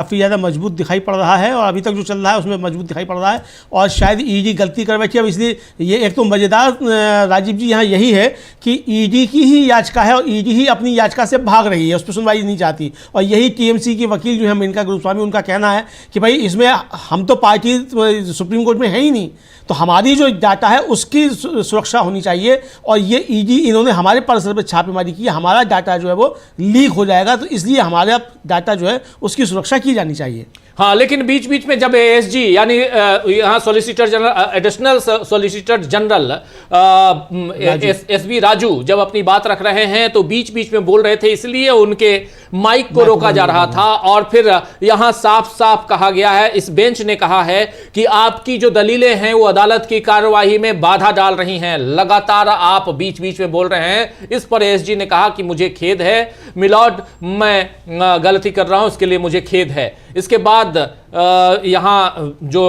काफ़ी ज़्यादा मजबूत दिखाई पड़ रहा है और अभी तक जो चल रहा है उसमें मजबूत दिखाई पड़ रहा है और शायद ईडी गलती कर बैठी है। अब इसलिए ये एक तो मज़ेदार राजीव जी यहाँ यही है कि ईडी की ही याचिका है और ईडी ही अपनी याचिका से भाग रही है, उस पर सुनवाई नहीं चाहती। और यही टीएमसी के वकील जो है मेनका गुरुस्वामी, उनका कहना है कि भाई इसमें हम तो पार्टी सुप्रीम कोर्ट में है ही नहीं, तो हमारी जो डाटा है उसकी सुरक्षा होनी चाहिए और ये ईडी इन्होंने हमारे परिसर पर छापेमारी की, हमारा डाटा जो है वो लीक हो जाएगा, तो इसलिए हमारा डाटा जो है उसकी सुरक्षा की जानी चाहिए। हाँ, लेकिन बीच बीच में जब एएसजी यानी यहाँ solicitor general, additional solicitor general SB Raju जब अपनी बात रख रहे हैं तो बीच बीच में बोल रहे थे, इसलिए उनके माइक को रोका जा रहा था। और फिर यहाँ साफ साफ कहा गया है, इस बेंच ने कहा है कि आपकी जो दलीलें हैं वो अदालत की कार्यवाही में बाधा डाल रही हैं, लगातार आप बीच बीच में बोल रहे हैं। इस पर एएसजी ने कहा कि मुझे खेद है मिलॉर्ड, मैं गलती कर रहा हूं, इसके लिए मुझे खेद है। इसके बाद यहां जो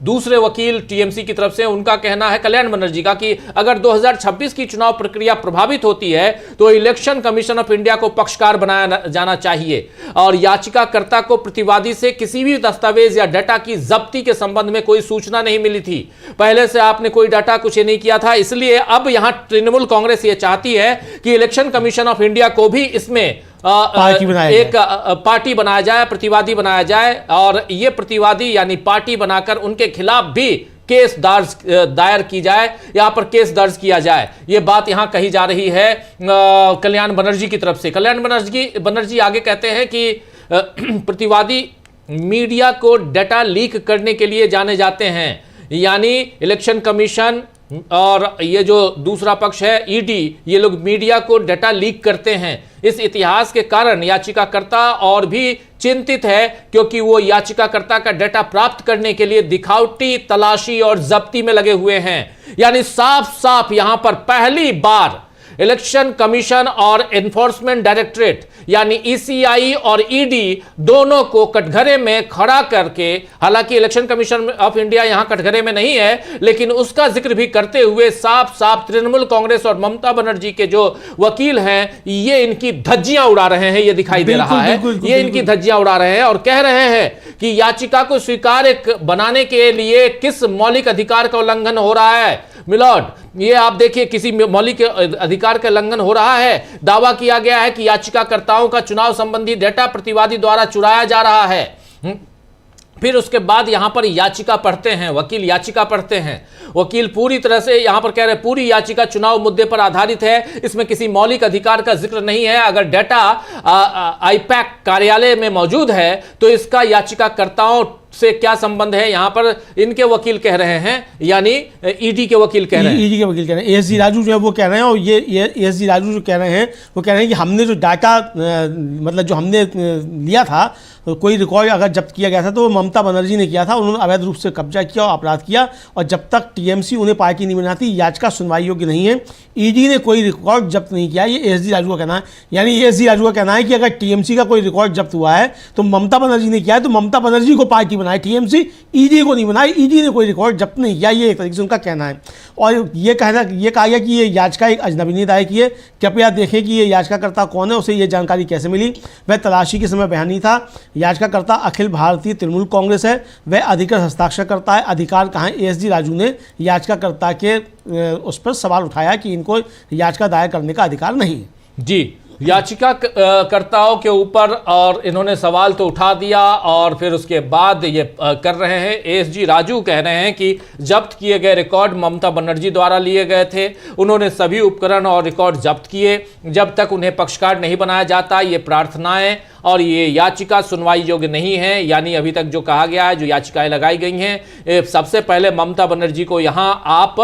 दूसरे वकील टीएमसी की तरफ से, उनका कहना है कल्याण बनर्जी का कि अगर 2026 की चुनाव प्रक्रिया प्रभावित होती है तो इलेक्शन कमीशन ऑफ इंडिया को पक्षकार बनाया जाना चाहिए और याचिकाकर्ता को प्रतिवादी से किसी भी दस्तावेज या डाटा की जब्ती के संबंध में कोई सूचना नहीं मिली थी, पहले से आपने कोई डाटा कुछ नहीं किया था, इसलिए अब यहां तृणमूल कांग्रेस यह चाहती है कि इलेक्शन कमीशन ऑफ इंडिया को भी इसमें पार्टी बनाया जाए, प्रतिवादी बनाया जाए और ये प्रतिवादी यानी पार्टी बनाकर उनके खिलाफ भी केस दायर की जाए, यहां पर केस दर्ज किया जाए। यह बात यहां कही जा रही है कल्याण बनर्जी की तरफ से। कल्याण बनर्जी आगे कहते हैं कि प्रतिवादी मीडिया को डाटा लीक करने के लिए जाने जाते हैं, यानी इलेक्शन कमीशन और ये जो दूसरा पक्ष है ईडी, ये लोग मीडिया को डाटा लीक करते हैं। इस इतिहास के कारण याचिकाकर्ता और भी चिंतित है क्योंकि वो याचिकाकर्ता का डाटा प्राप्त करने के लिए दिखावटी तलाशी और जब्ती में लगे हुए हैं। यानी साफ साफ यहां पर पहली बार इलेक्शन कमीशन और एनफोर्समेंट डायरेक्टरेट यानी ईसीआई और ईडी दोनों को कटघरे में खड़ा करके, हालांकि इलेक्शन कमीशन ऑफ इंडिया यहां कटघरे में नहीं है, लेकिन उसका जिक्र भी करते हुए साफ साफ तृणमूल कांग्रेस और ममता बनर्जी के जो वकील हैं ये इनकी धज्जियां उड़ा रहे हैं, ये दिखाई दे रहा है, ये इनकी धज्जियां उड़ा रहे हैं और कह रहे हैं कि याचिका को स्वीकार्य बनाने के लिए किस मौलिक अधिकार का उल्लंघन हो रहा है। मिलॉर्ड, ये आप देखिए, किसी मौलिक अधिकार का उल्लंघन हो रहा है। दावा किया गया है कि याचिकाकर्ताओं का चुनाव संबंधी डेटा प्रतिवादी द्वारा चुराया जा रहा है। फिर उसके बाद यहां पर याचिका पढ़ते हैं, वकील याचिका पढ़ते हैं, वकील पूरी तरह से यहां पर कह रहे हैं पूरी याचिका चुनाव मुद्दे पर आधारित है, इसमें किसी मौलिक अधिकार का जिक्र नहीं है। अगर डेटा आईपैक कार्यालय में मौजूद है तो इसका याचिकाकर्ताओं से क्या संबंध है, यहां पर इनके वकील कह रहे हैं, यानी ईडी के वकील कह रहे हैं, ईडी के वकील कह रहे हैं, एएसजी राजू जो है वो कह रहे हैं। और ये एएसजी राजू जो कह रहे हैं वो कह रहे हैं कि हमने जो डाटा मतलब जो हमने लिया था, कोई रिकॉर्ड अगर जब्त किया गया था तो ममता बनर्जी ने किया था, उन्होंने अवैध रूप से कब्जा किया और अपराध किया, और जब तक टीएमसी उन्हें पार्टी नहीं बनाती याचिका सुनवाई योग्य नहीं है। ईडी ने कोई रिकॉर्ड जब्त नहीं किया, ये एएसजी राजू का कहना है। यानी एएसजी राजू का कहना है कि अगर टीएमसी का कोई रिकॉर्ड जब्त हुआ है तो ममता बनर्जी ने किया है, तो ममता बनर्जी को पार्टी बनाए, टीएमसी ईडी को नहीं बनाई, ईडी ने कोई रिकॉर्ड जब्त नहीं किया, ये एक तरीके से उनका कहना है। और ये कहा गया कि ये याचिका एक अजनबी ने दायर की है, कृपया देखें कि ये याचिकाकर्ता कौन है, उसे ये जानकारी कैसे मिली, वह तलाशी के समय बयान नहीं था, याचिकाकर्ता अखिल भारतीय तृणमूल कांग्रेस है, वह अधिकृत हस्ताक्षर करता है, अधिकार कहाँ है। एएसजी राजू ने याचिकाकर्ता के उस पर सवाल उठाया कि इनको याचिका दायर करने का अधिकार नहीं है। जी, याचिकाकर्ताओं के ऊपर और इन्होंने सवाल तो उठा दिया और फिर उसके बाद ये कर रहे हैं। एएसजी राजू कह रहे हैं कि जब्त किए गए रिकॉर्ड ममता बनर्जी द्वारा लिए गए थे, उन्होंने सभी उपकरण और रिकॉर्ड जब्त किए, जब तक उन्हें पक्षकार नहीं बनाया जाता ये प्रार्थनाएं और ये याचिका सुनवाई योग्य नहीं है। यानी अभी तक जो कहा गया है, जो याचिकाएं लगाई गई हैं, सबसे पहले ममता बनर्जी को यहां आप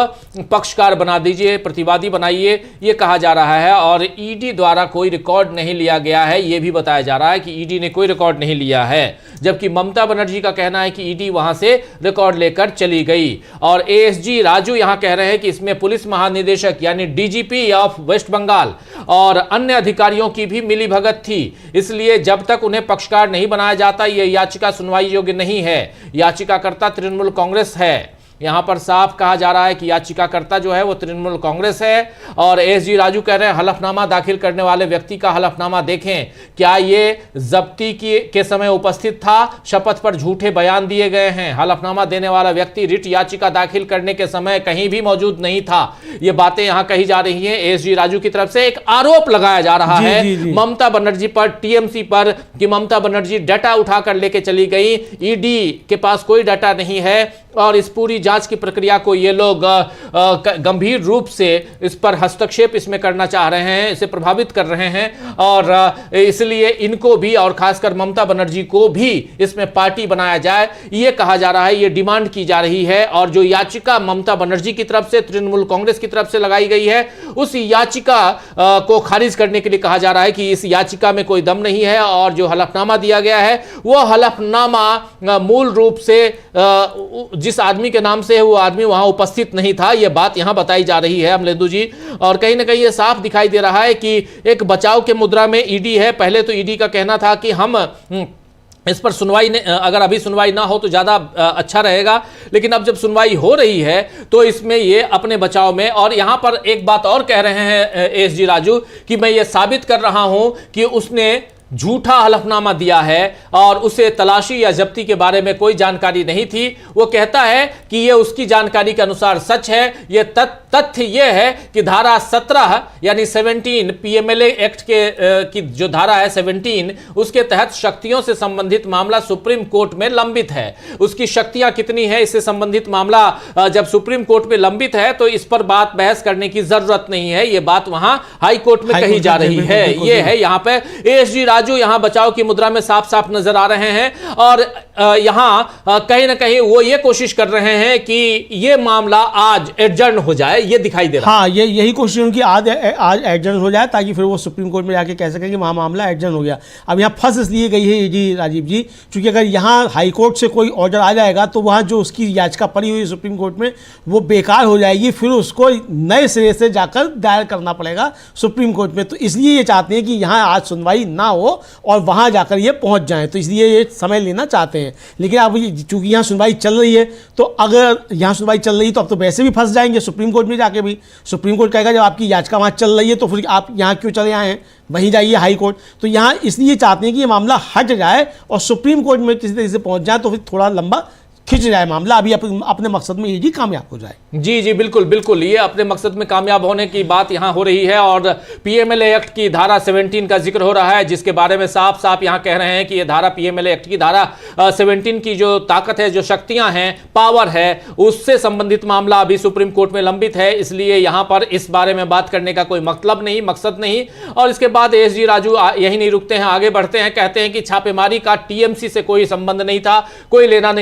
पक्षकार बना दीजिए, प्रतिवादी बनाइए, ये कहा जा रहा है। और ईडी द्वारा कोई रिकॉर्ड नहीं लिया गया है, ये भी बताया जा रहा है कि ईडी ने कोई रिकॉर्ड नहीं लिया है, जबकि ममता बनर्जी का कहना है कि ईडी वहां से रिकॉर्ड लेकर चली गई। और एएसजी राजू यहां कह रहे हैं कि इसमें पुलिस महानिदेशक यानी डीजीपी ऑफ वेस्ट बंगाल और अन्य अधिकारियों की भी मिलीभगत थी, इसलिए जब तक उन्हें पक्षकार नहीं बनाया जाता यह याचिका सुनवाई योग्य नहीं है। याचिकाकर्ता तृणमूल कांग्रेस है, यहां पर साफ कहा जा रहा है कि याचिकाकर्ता जो है वो तृणमूल कांग्रेस है और एसजी राजू कह रहे हैं हलफनामा दाखिल करने वाले व्यक्ति का हलफनामा देखें, क्या ये जब्ती के समय उपस्थित था, शपथ पर झूठे बयान दिए गए हैं, हलफनामा देने वाला व्यक्ति रिट याचिका दाखिल करने के समय कहीं भी मौजूद नहीं था। ये बातें यहां कही जा रही हैं एसजी राजू की तरफ से। एक आरोप लगाया जा रहा है ममता बनर्जी पर, टीएमसी पर, कि ममता बनर्जी डाटा उठाकर लेके चली गई, ईडी के पास कोई डाटा नहीं है और इस पूरी जांच की प्रक्रिया को ये लोग गंभीर रूप से इस पर हस्तक्षेप इसमें करना चाह रहे हैं, इसे प्रभावित कर रहे हैं और इसलिए इनको भी और खासकर ममता बनर्जी को भी इसमें पार्टी बनाया जाए, ये कहा जा रहा है, ये डिमांड की जा रही है। और जो याचिका ममता बनर्जी की तरफ से, तृणमूल कांग्रेस की तरफ से लगाई गई है, उस याचिका को खारिज करने के लिए कहा जा रहा है कि इस याचिका में कोई दम नहीं है और जो हलफनामा दिया गया है वो हलफनामा मूल रूप से जिस आदमी के नाम से है वो आदमी वहां उपस्थित नहीं था। यह बात यहां बताई जा रही है अमलेंदु जी, और कहीं ना कहीं यह साफ दिखाई दे रहा है कि एक बचाव के मुद्रा में ईडी है। पहले तो ईडी का कहना था कि हम इस पर सुनवाई अगर अभी सुनवाई ना हो तो ज़्यादा अच्छा रहेगा, लेकिन अब जब सुनवाई हो रही है तो इसमें ये अपने बचाव में, और यहाँ पर एक बात और कह रहे हैं एसजी राजू कि मैं ये साबित कर रहा हूँ कि उसने झूठा हलफनामा दिया है और उसे तलाशी या जब्ती के बारे में कोई जानकारी नहीं थी। वो कहता है कि यह उसकी जानकारी के अनुसार सच है। यह तथ्य यह है कि धारा 17 यानी 17 पीएमएलए एक्ट की जो धारा है 17, उसके तहत शक्तियों से संबंधित मामला सुप्रीम कोर्ट में लंबित है। उसकी शक्तियां कितनी है इससे संबंधित मामला जब सुप्रीम कोर्ट में लंबित है तो इस पर बात बहस करने की जरूरत नहीं है। यह बात वहां हाई कोर्ट में कही जा रही है। यह है यहां पे एसजी जो यहां बचाव की मुद्रा में साफ साफ नजर आ रहे हैं और यहां कहीं ना कहीं वो ये कोशिश कर रहे हैं कि ये मामला आज एडजर्न हो जाए, ये दिखाई दे रहा है। हाँ, यही कोशिश उनकी आज एडजर्न हो जाए ताकि फिर वो सुप्रीम कोर्ट में जाके कह सकें कि वहाँ मामला एडजर्न हो गया। अब यहाँ फंस इसलिए गई है जी राजीव जी, क्योंकि अगर यहाँ हाई कोर्ट से कोई ऑर्डर आ जाएगा तो वहाँ जो उसकी याचिका पड़ी हुई है सुप्रीम कोर्ट में वो बेकार हो जाएगी, फिर उसको नए सिरे से जाकर दायर करना पड़ेगा सुप्रीम कोर्ट में। तो इसलिए ये चाहते हैं कि यहाँ आज सुनवाई ना हो और वहाँ जाकर ये पहुँच जाएँ, तो इसलिए ये समय लेना चाहते हैं। लेकिन अब चूंकि यहाँ सुनवाई चल रही है तो अगर यहाँ सुनवाई चल रही है तो अब तो वैसे भी फंस जाएंगे सुप्रीम कोर्ट में जाके भी। सुप्रीम कोर्ट कहेगा जब आपकी याचिका वहाँ चल रही है तो फिर आप यहाँ क्यों चले आए हैं, वहीं जाइए हाई कोर्ट। तो यहाँ इसलिए चाहते हैं कि ये मामला हट जाए और सुप्रीम कोर्ट में किसी तरीके से पहुँच जाए तो फिर थोड़ा लंबा खिंच जाए मामला, अभी अपने मकसद में ईडी कामयाब हो जाए। जी जी बिल्कुल बिल्कुल, ये अपने मकसद में कामयाब होने की बात यहां हो रही है। और पीएमएलए एक्ट की धारा 17 का जिक्र हो रहा है, जिसके बारे में साफ साफ यहां कह रहे हैं कि ये धारा पीएमएलए एक्ट की धारा 17 की जो ताकत है, जो शक्तियां हैं, पावर है, उससे संबंधित मामला अभी सुप्रीम कोर्ट में लंबित है। इसलिए यहां पर इस बारे में बात करने का कोई मतलब नहीं, मकसद नहीं। और इसके बाद एसजी राजू यही नहीं रुकते हैं, आगे बढ़ते हैं, कहते हैं कि छापेमारी का टीएमसी से कोई संबंध नहीं था, कोई लेना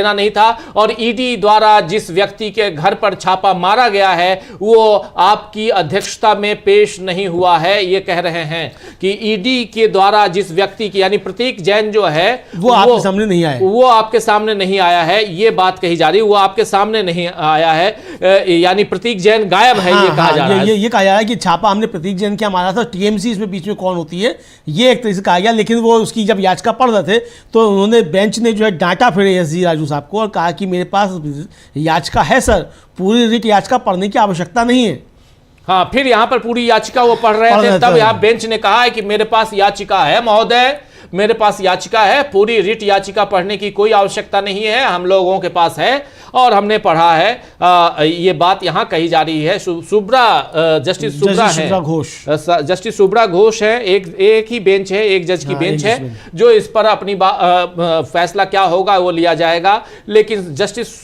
नहीं था और ईडी द्वारा जिस व्यक्ति के घर पर छापा मारा गया है वो आपकी अध्यक्षता में पेश नहीं हुआ है। ये कह रहे हैं कि ईडी के द्वारा जिस व्यक्ति की यानी प्रतीक जैन जो है वो आपके सामने नहीं आया, वो आपके सामने नहीं आया है, ये बात कही जा रही है। वो आपके सामने नहीं आया है, यानी प्रतीक जैन गायब है। ये कहा जा रहा है, ये कहा जा रहा है कि छापा हमने प्रतीक जैन क्या मारा था, टीएमसी इसमें बीच में कौन होती है, ये एक तरह से कहा गया। लेकिन वो उसकी जब याचिका पढ़ रहे थे तो उन्होंने बेंच ने जो है डांटा फिर एसजी राजू साहब को और कहा कि मेरे पास याचिका है सर, पूरी रिट याचिका पढ़ने की आवश्यकता नहीं है। हाँ, फिर यहां पर पूरी याचिका वो पढ़ रहे थे, तब यहां बेंच ने कहा है कि मेरे पास याचिका है महोदय, मेरे पास याचिका है, पूरी रिट याचिका पढ़ने की कोई आवश्यकता नहीं है, हम लोगों के पास है और हमने पढ़ा है। ये बात यहां कही जा रही है। जस्टिस सुब्रा घोष है, एक ही बेंच है, एक जज की बेंच है जो इस पर अपनी फैसला क्या होगा वो लिया जाएगा। लेकिन जस्टिस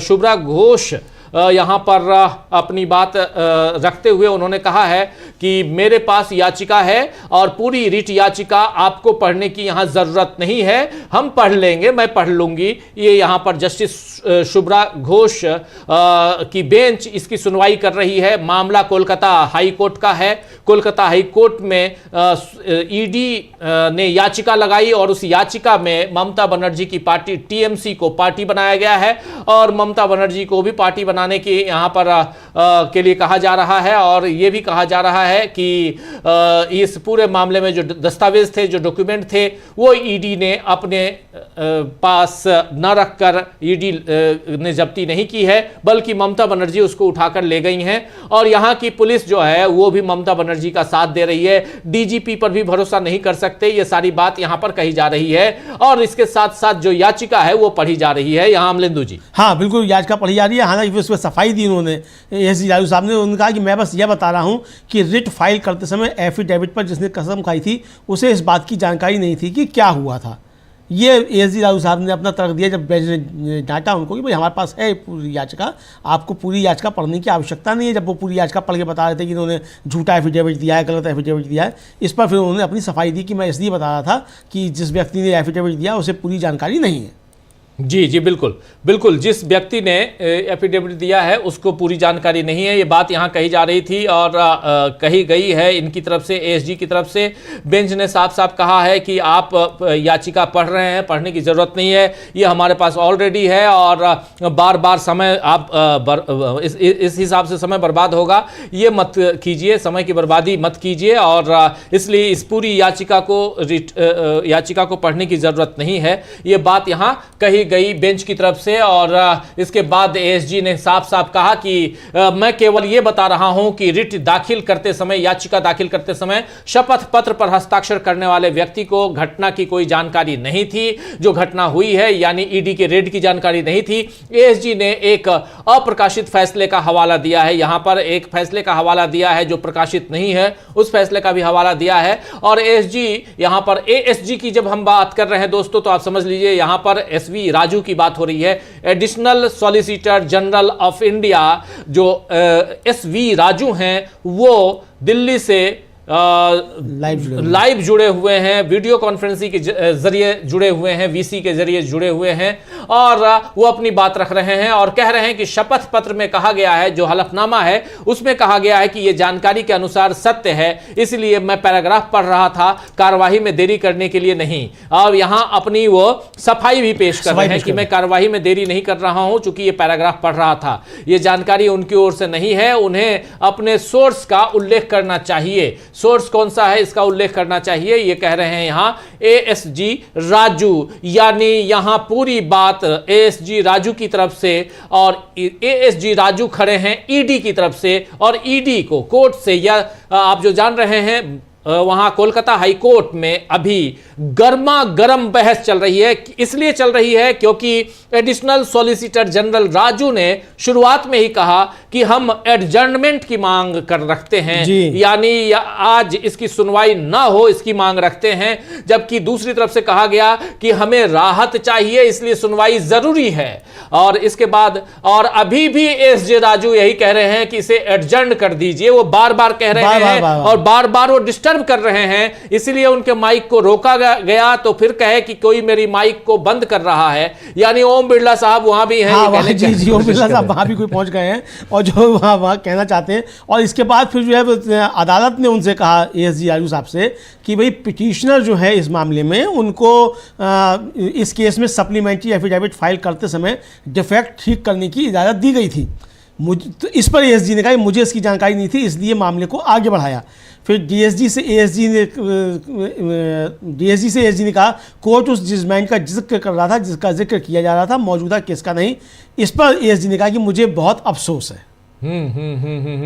सुब्रा घोष यहाँ पर अपनी बात रखते हुए उन्होंने कहा है कि मेरे पास याचिका है और पूरी रिट याचिका आपको पढ़ने की यहाँ ज़रूरत नहीं है, हम पढ़ लेंगे, मैं पढ़ लूँगी। ये यहाँ पर जस्टिस शुभ्रा घोष की बेंच इसकी सुनवाई कर रही है। मामला कोलकाता हाई कोर्ट का है। कोलकाता हाई कोर्ट में ईडी ने याचिका लगाई और उस याचिका में ममता बनर्जी की पार्टी टीएमसी को पार्टी बनाया गया है और ममता बनर्जी को भी पार्टी बनाया बनाने की यहाँ पर के लिए कहा जा रहा है। और ये भी कहा जा रहा है कि इस पूरे मामले में जो दस्तावेज थे, जो डॉक्यूमेंट थे, वो ईडी ने अपने पास न रखकर ईडी ने जब्ती नहीं की है, बल्कि ममता बनर्जी उसको उठाकर ले गई हैं। और यहाँ की पुलिस जो है वो भी ममता बनर्जी का साथ दे रही है। डीजीपी पर भी भरोसा नहीं कर सकते, ये सारी बात यहाँ पर कही जा रही है। और इसके साथ साथ जो याचिका है वो पढ़ी जा रही है यहाँ अमलेंदु जी। हाँ बिल्कुल, याचिका पढ़ी जा रही है। हालांकि उसमें सफाई दी उन्होंने, एसजी राजू साहब ने। उन्होंने कहा कि मैं बस यह बता रहा हूँ कि रिट फाइल करते समय एफिडेविट पर जिसने कसम खाई थी उसे इस बात की जानकारी नहीं थी कि क्या हुआ था। ये एसजी राजू साहब ने अपना तर्क दिया जब बेंच ने डांटा उनको कि भाई हमारे पास है पूरी याचिका, आपको पूरी याचिका पढ़ने की आवश्यकता नहीं है। जब वो पूरी याचिका पढ़ के बता रहे थे कि इन्होंने झूठा एफिडेविट दिया है, गलत एफिडेविट दिया है, इस पर फिर उन्होंने अपनी सफाई दी कि मैं इसलिए बता रहा था कि जिस व्यक्ति ने एफिडेविट दिया उसे पूरी जानकारी नहीं है। जी जी बिल्कुल बिल्कुल, जिस व्यक्ति ने एफिडेविट दिया है उसको पूरी जानकारी नहीं है, ये बात यहाँ कही जा रही थी और कही गई है इनकी तरफ से, एसजी की तरफ से। बेंच ने साफ साफ कहा है कि आप याचिका पढ़ रहे हैं, पढ़ने की ज़रूरत नहीं है, ये हमारे पास ऑलरेडी है और बार बार समय आप इस हिसाब से समय बर्बाद होगा, ये मत कीजिए, समय की बर्बादी मत कीजिए। और इसलिए इस पूरी याचिका को पढ़ने की ज़रूरत नहीं है, ये बात यहाँ कही गई बेंच की तरफ से। और इसके बाद एसजी ने साफ साफ कहा कि मैं केवल यह बता रहा हूं कि रिट दाखिल करते समय, याचिका दाखिल करते समय शपथ पत्र पर हस्ताक्षर करने वाले व्यक्ति को घटना की कोई जानकारी नहीं थी। जो घटना हुई है यानी ईडी के रेड की जानकारी नहीं थी। एसजी ने एक अप्रकाशित फैसले का हवाला दिया है, यहां पर एक फैसले का हवाला दिया है जो प्रकाशित नहीं है, उस फैसले का भी हवाला दिया है। और एसजी यहां पर एएसजी की जब हम बात कर रहे हैं दोस्तों, तो आप समझ लीजिए यहां पर एसवी राजू की बात हो रही है। Additional solicitor general of India जो एसवी राजू हैं, वो दिल्ली से लाइव जुड़े हुए हैं, वीडियो कॉन्फ्रेंसिंग के जरिए जुड़े हुए हैं, वीसी के जरिए जुड़े हुए हैं और वो अपनी बात रख रहे हैं और कह रहे हैं कि शपथ पत्र में कहा गया है, जो हलफनामा है उसमें कहा गया है कि यह जानकारी के अनुसार सत्य है, इसलिए मैं पैराग्राफ पढ़ रहा था, कार्यवाही में देरी करने के लिए नहीं। और यहां अपनी वो सफाई भी पेश कर रहे हैं कि मैं कार्यवाही में देरी नहीं कर रहा हूं, चूंकि यह पैराग्राफ पढ़ रहा था। यह जानकारी उनकी ओर से नहीं है, उन्हें अपने सोर्स का उल्लेख करना चाहिए। सोर्स कौन सा है इसका उल्लेख करना चाहिए, ये कह रहे हैं यहां एएसजी राजू। यानी यहां पूरी बात एएसजी राजू की तरफ से और एएसजी राजू खड़े हैं ईडी की तरफ से। और ईडी को कोर्ट से, या आप जो जान रहे हैं वहां कोलकाता हाई कोर्ट में अभी गर्मा गर्म बहस चल रही है। इसलिए चल रही है क्योंकि एडिशनल सॉलिसिटर जनरल राजू ने शुरुआत में ही कहा कि हम एडजर्नमेंट की मांग कर रखते हैं, यानी आज इसकी सुनवाई ना हो इसकी मांग रखते हैं। जबकि दूसरी तरफ से कहा गया कि हमें राहत चाहिए, इसलिए सुनवाई जरूरी है। और इसके बाद और अभी भी एसजे राजू यही कह रहे हैं कि इसे एडजर्न कर दीजिए। वो बार बार कह रहे हैं और बार बार वो डिस्टर्ब कर रहे हैं, इसलिए उनके माइक को रोका गया। तो फिर कहे कि कोई मेरी माइक को बंद कर रहा है, यानी ओम बिरला साहब वहां भी हैं। हाँ, जी ओम बिरला साहब वहां भी कोई पहुंच गए हैं और जो वहां कहना चाहते हैं। और इसके बाद फिर जो है अदालत ने उनसे कहा, एएसजी राजू साहब से, कि भाई पिटिशनर जो है इस मामले में उनको इस केस में सप्लीमेंट्री एफिडेविट फाइल करते समय डिफेक्ट ठीक करने की इजाज़त दी गई थी। तो इस पर एएसजी ने कहा मुझे इसकी जानकारी नहीं थी, इसलिए मामले को आगे बढ़ाया। फिर डीएसजी से एएसजी ने कहा कोर्ट उस जजमेंट का जिक्र कर रहा था जिसका जिक्र किया जा रहा था, मौजूदा केस का नहीं। इस पर एएसजी ने कहा कि मुझे बहुत अफसोस है।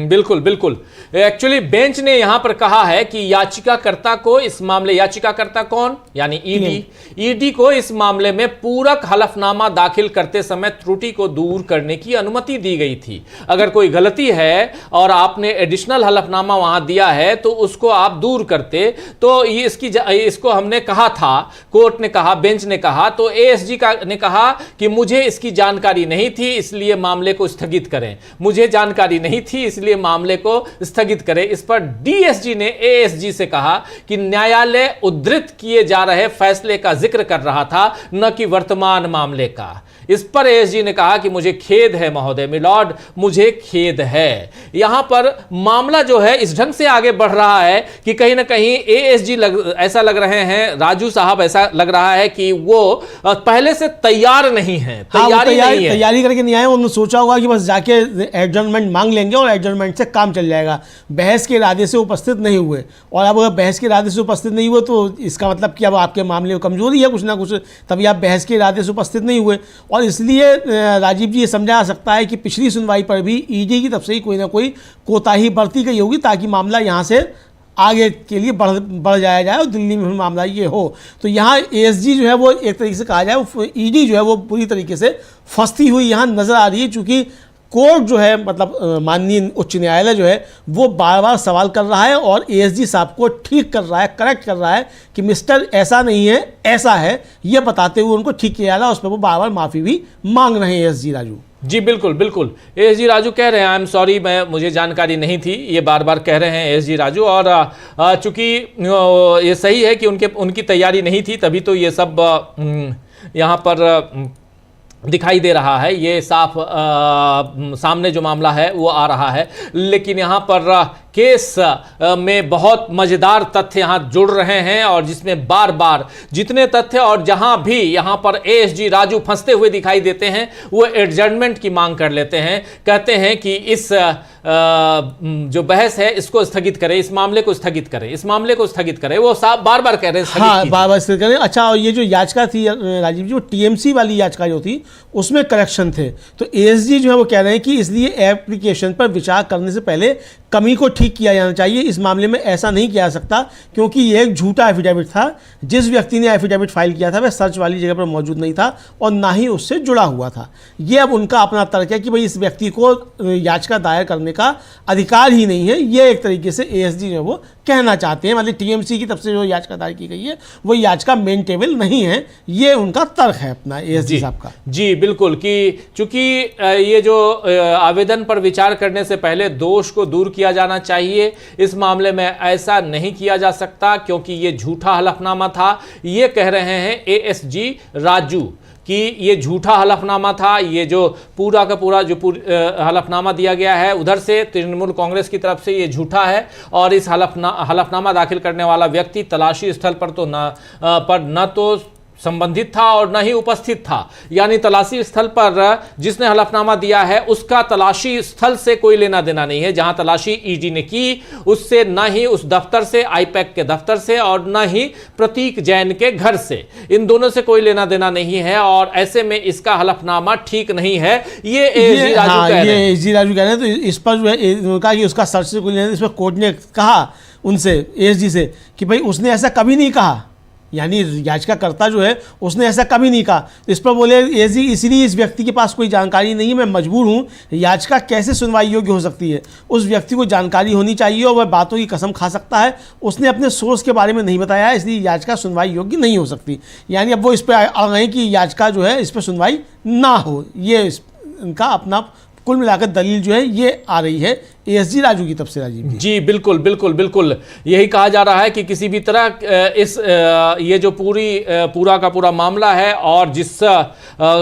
बिल्कुल बिल्कुल। एक्चुअली बेंच ने यहां पर कहा है कि याचिकाकर्ता को इस मामले, याचिकाकर्ता कौन, यानी ईडी को इस मामले में पूरक हलफनामा दाखिल करते समय त्रुटि को दूर करने की अनुमति दी गई थी। अगर कोई गलती है और आपने एडिशनल हलफनामा वहां दिया है तो उसको आप दूर करते, तो इसको हमने कहा था, कोर्ट ने कहा, बेंच ने कहा। तो एएसजी ने कहा कि मुझे इसकी जानकारी नहीं थी, इसलिए मामले को स्थगित करें। मुझे जानकारी नहीं थी, इसलिए मामले को स्थगित करे। इस पर डीएसजी ने एएसजी से कहा कि न्यायालय उद्धृत किए जा रहे फैसले का जिक्र कर रहा था, न कि वर्तमान मामले का। इस पर एएसजी ने कहा कि मुझे खेद है महोदय, मिलॉर्ड, मुझे खेद है। यहां पर मामला जो है इस ढंग से आगे बढ़ रहा है कि कहीं ना कहीं एएसजी ऐसा लग रहे हैं, राजू साहब ऐसा लग रहा है कि वो पहले से तैयार नहीं है, तैयारी करके नहीं आए। उन्होंने सोचा होगा कि बस जाके एडजर्नमेंट मांग लेंगे और एडजर्नमेंट से काम चल जाएगा। बहस के इरादे से उपस्थित नहीं हुए, और अब अगर बहस के इरादे से उपस्थित नहीं हुए तो इसका मतलब कि अब आपके मामले में कमजोरी है कुछ ना कुछ, तभी आप बहस के इरादे से उपस्थित नहीं हुए। और इसलिए राजीव जी ये समझा जा सकता है कि पिछली सुनवाई पर भी ईडी की तरफ से ही कोई ना कोई कोताही बरती गई होगी ताकि मामला यहाँ से आगे के लिए बढ़ जाया जाए और दिल्ली में मामला ये हो। तो यहाँ एएसजी जो है वो एक तरीके से कहा जाए, वो ईडी जो है वो पूरी तरीके से फंसती हुई यहाँ नज़र आ रही है, चूँकि कोर्ट जो है मतलब माननीय उच्च न्यायालय जो है वो बार बार सवाल कर रहा है और एएसजी साहब को ठीक कर रहा है, करेक्ट कर रहा है कि मिस्टर ऐसा नहीं है, ऐसा है, ये बताते हुए उनको ठीक किया जा रहा है। उस पर वो बार बार माफ़ी भी मांग रहे हैं एएसजी राजू। जी बिल्कुल बिल्कुल, एएसजी राजू कह रहे हैं आई एम सॉरी, मुझे जानकारी नहीं थी, ये बार बार कह रहे हैं एएसजी राजू। और चूंकि ये सही है कि उनकी तैयारी नहीं थी, तभी तो ये सब यहाँ पर दिखाई दे रहा है, ये साफ सामने जो मामला है वो आ रहा है। लेकिन यहाँ पर केस में बहुत मज़ेदार तथ्य यहाँ जुड़ रहे हैं और जिसमें बार बार जितने तथ्य और जहाँ भी यहाँ पर एएसजी राजू फंसते हुए दिखाई देते हैं वो एडजर्नमेंट की मांग कर लेते हैं, कहते हैं कि इस जो बहस है इसको स्थगित करें, इस मामले को स्थगित करें, इस मामले को स्थगित करें। वो साहब बार बार कह रहे हैं हाँ, बार बार स्थगित करें। अच्छा, और ये जो याचिका थी राजीव जी, वो टीएमसी वाली याचिका जो थी उसमें करेक्शन थे, तो एएसजी जो है वो कह रहे हैं कि इसलिए एप्लीकेशन पर विचार करने से पहले कमी को ठीक किया जाना चाहिए। इस मामले में ऐसा नहीं किया जा सकता क्योंकि ये एक झूठा एफिडेविट था। जिस व्यक्ति ने एफिडेविट फाइल किया था वह सर्च वाली जगह पर मौजूद नहीं था और ना ही उससे जुड़ा हुआ था। ये अब उनका अपना तर्क है कि भाई इस व्यक्ति को याचिका दायर करने का अधिकार ही नहीं है। ये एक तरीके से एएसजी जो वो कहना चाहते हैं, मतलब टीएमसी की तरफ से जो याचिका दायर की गई है वो याचिका मेंटेबल नहीं है, ये उनका तर्क है अपना एएसजी साहब का। जी बिल्कुल, कि चूंकि ये जो आवेदन पर विचार करने से पहले दोष को दूर किया जाना चाहिए, इस मामले में ऐसा नहीं किया जा सकता क्योंकि ये झूठा हलफनामा था। ये कह रहे हैं एएसजी राजू कि ये झूठा हलफनामा था। ये जो पूरा का पूरा जो हलफनामा दिया गया है उधर से तृणमूल कांग्रेस की तरफ से ये झूठा है और इस हलफनामा दाखिल करने वाला व्यक्ति तलाशी स्थल पर तो न तो संबंधित था और न ही उपस्थित था। यानी तलाशी स्थल पर जिसने हलफनामा दिया है उसका तलाशी स्थल से कोई लेना देना नहीं है। जहां तलाशी ईडी ने की उससे न ही उस दफ्तर से, आईपैक के दफ्तर से, और न ही प्रतीक जैन के घर से, इन दोनों से कोई लेना देना नहीं है और ऐसे में इसका हलफनामा ठीक नहीं है। ये एएसजी राजू कह रहे हैं। एएसजी राजू कह रहे हैं। तो इस पर जो है कहा कि उसका सर्च से कोई लेना, इस पर कोर्ट ने कहा उनसे, एएसजी से, कि भाई उसने ऐसा कभी नहीं कहा, यानी याचिकाकर्ता जो है उसने ऐसा कभी नहीं कहा। तो इस पर बोले एएसजी इसलिए इस व्यक्ति के पास कोई जानकारी नहीं है, मैं मजबूर हूँ, याचिका कैसे सुनवाई योग्य हो सकती है। उस व्यक्ति को जानकारी होनी चाहिए और वह बातों की कसम खा सकता है। उसने अपने सोर्स के बारे में नहीं बताया, इसलिए याचिका सुनवाई योग्य नहीं हो सकती। यानी अब वो इस पर अड़ गए कि याचिका जो है इस पर सुनवाई ना हो। ये इनका अपना कुल मिलाकर दलील जो है ये आ रही है एएसजी राजू की तरफ से। राजीव जी बिल्कुल बिल्कुल बिल्कुल, यही कहा जा रहा है कि किसी भी तरह इस ये जो पूरा का पूरा मामला है और जिस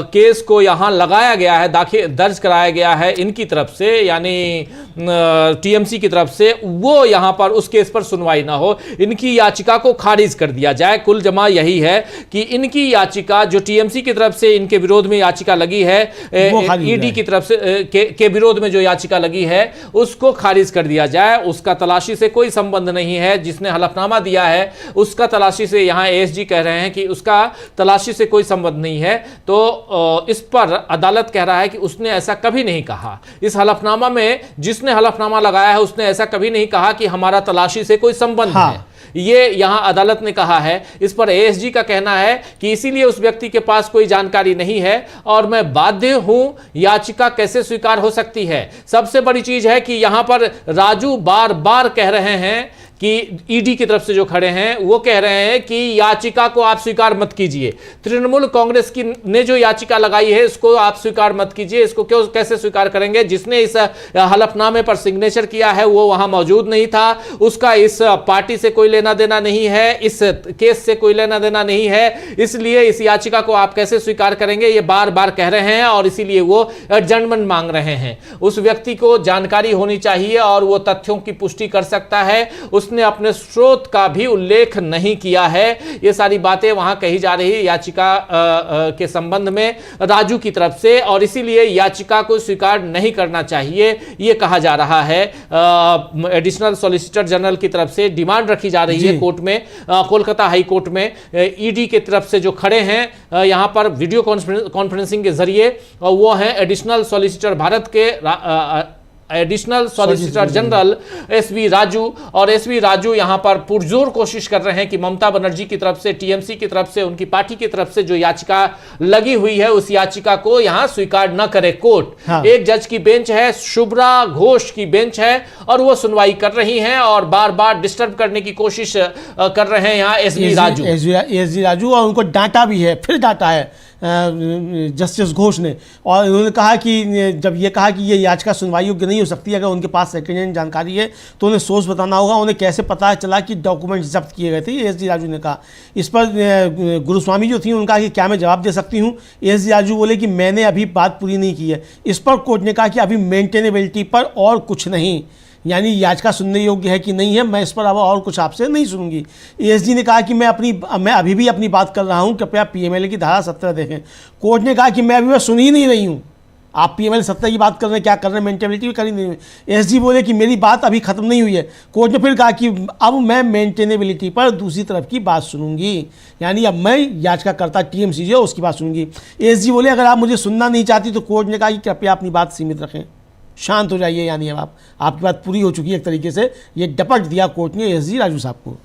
केस को यहाँ लगाया गया है, दर्ज कराया गया है इनकी तरफ से, यानी टीएमसी की तरफ से, वो यहाँ पर उस केस पर सुनवाई ना हो, इनकी याचिका को खारिज कर दिया जाए। कुल जमा यही है कि इनकी याचिका जो टीएमसी की तरफ से इनके विरोध में याचिका लगी है, ईडी की तरफ से के विरोध में जो याचिका लगी है उसको खारिज कर दिया जाए। उसका तलाशी से कोई संबंध नहीं है। जिसने हलफनामा दिया है उसका तलाशी से, यहाँ एएसजी कह रहे हैं कि उसका तलाशी से कोई संबंध नहीं है। तो इस पर अदालत कह रहा है कि उसने ऐसा कभी नहीं कहा। इस हलफनामा में जिसने हलफनामा लगाया है उसने ऐसा कभी नहीं कहा कि हमारा तलाशी से कोई संबंध है। ये यहां अदालत ने कहा है। इस पर एएसजी का कहना है कि इसीलिए उस व्यक्ति के पास कोई जानकारी नहीं है और मैं बाध्य हूं, याचिका कैसे स्वीकार हो सकती है। सबसे बड़ी चीज है कि यहां पर राजू बार बार कह रहे हैं कि ईडी की तरफ से जो खड़े हैं वो कह रहे हैं कि याचिका को आप स्वीकार मत कीजिए। तृणमूल कांग्रेस की ने जो याचिका लगाई है इसको आप स्वीकार मत कीजिए। इसको क्यों कैसे स्वीकार करेंगे? जिसने इस हलफनामे पर सिग्नेचर किया है वो वहां मौजूद नहीं था, उसका इस पार्टी से कोई लेना देना नहीं है, इस केस से कोई लेना देना नहीं है, इसलिए इस याचिका को आप कैसे स्वीकार करेंगे, ये बार बार कह रहे हैं और इसीलिए वो एडजर्नमेंट मांग रहे हैं। उस व्यक्ति को जानकारी होनी चाहिए और वो तथ्यों की पुष्टि कर सकता है। उसने अपने स्रोत का भी उल्लेख नहीं किया है। ये सारी बातें वहां कही जा रही है याचिका के संबंध में राजू की तरफ से, और इसीलिए याचिका को स्वीकार नहीं करना चाहिए ये कहा जा रहा है। एडिशनल सॉलिसिटर जनरल की तरफ से डिमांड रखी जा रही है कोर्ट में, कोलकाता हाई कोर्ट में। ईडी की तरफ से जो खड़े हैं यहां पर वीडियो कॉन्फ्रेंसिंग के जरिए, वो हैं एडिशनल सॉलिसिटर भारत के additional solicitor general SV Raju. और एसवी राजू यहां पर पुरजोर कोशिश कर रहे हैं कि ममता बनर्जी की तरफ से, टीएमसी की तरफ से, उनकी पार्टी की तरफ से जो याचिका लगी हुई है उस याचिका को यहां स्वीकार न करे कोर्ट। हाँ। एक जज की बेंच है, शुभ्रा घोष की बेंच है, और वो सुनवाई कर रही हैं और बार बार डिस्टर्ब करने की कोशिश कर रहे हैं यहां एसवी राजू। और उनको डांटा भी है, फिर डांटा है जस्टिस घोष ने, और उन्होंने कहा कि जब ये कहा कि ये याचिका सुनवाई योग्य नहीं हो सकती, अगर उनके पास सेकेंड हैंड जानकारी है तो उन्हें सोर्स बताना होगा, उन्हें कैसे पता चला कि डॉक्यूमेंट्स जब्त किए गए थे। एसडी राजू ने कहा। इस पर गुरुस्वामी जो थी उन्होंने कहा कि क्या मैं जवाब दे सकती हूँ? एसडी राजू बोले कि मैंने अभी बात पूरी नहीं की है। इस पर कोर्ट ने कहा कि अभी मेंटेनेबिलिटी पर और कुछ नहीं, यानी याचिका सुनने योग्य है कि नहीं है, मैं इस पर अब और कुछ आपसे नहीं सुनूंगी। एसडी ने कहा कि मैं अभी भी अपनी बात कर रहा हूं, कृपया पीएमएलए की धारा 17 देखें। कोर्ट ने कहा कि मैं अभी सुन ही नहीं रही हूं, आप पीएमएलए 17 की बात कर रहे हैं, क्या कर रहे हैं, मेंटेनेबिलिटी भी कर ही नहीं हुई। एसडी बोले कि मेरी बात अभी खत्म नहीं हुई है। कोर्ट ने फिर कहा कि अब मैं मेंटेनेबिलिटी पर दूसरी तरफ की बात सुनूंगी, यानी अब मैं याचिकाकर्ता टीएमसी जो उसकी बात सुनूंगी। एसडी बोले अगर आप मुझे सुनना नहीं चाहती तो कोर्ट ने कहा कि कृपया अपनी बात सीमित रखें, शांत हो जाइए, यानी अब आपकी बात पूरी हो चुकी है। एक तरीके से ये डपट दिया कोर्ट ने एसडी राजू साहब को।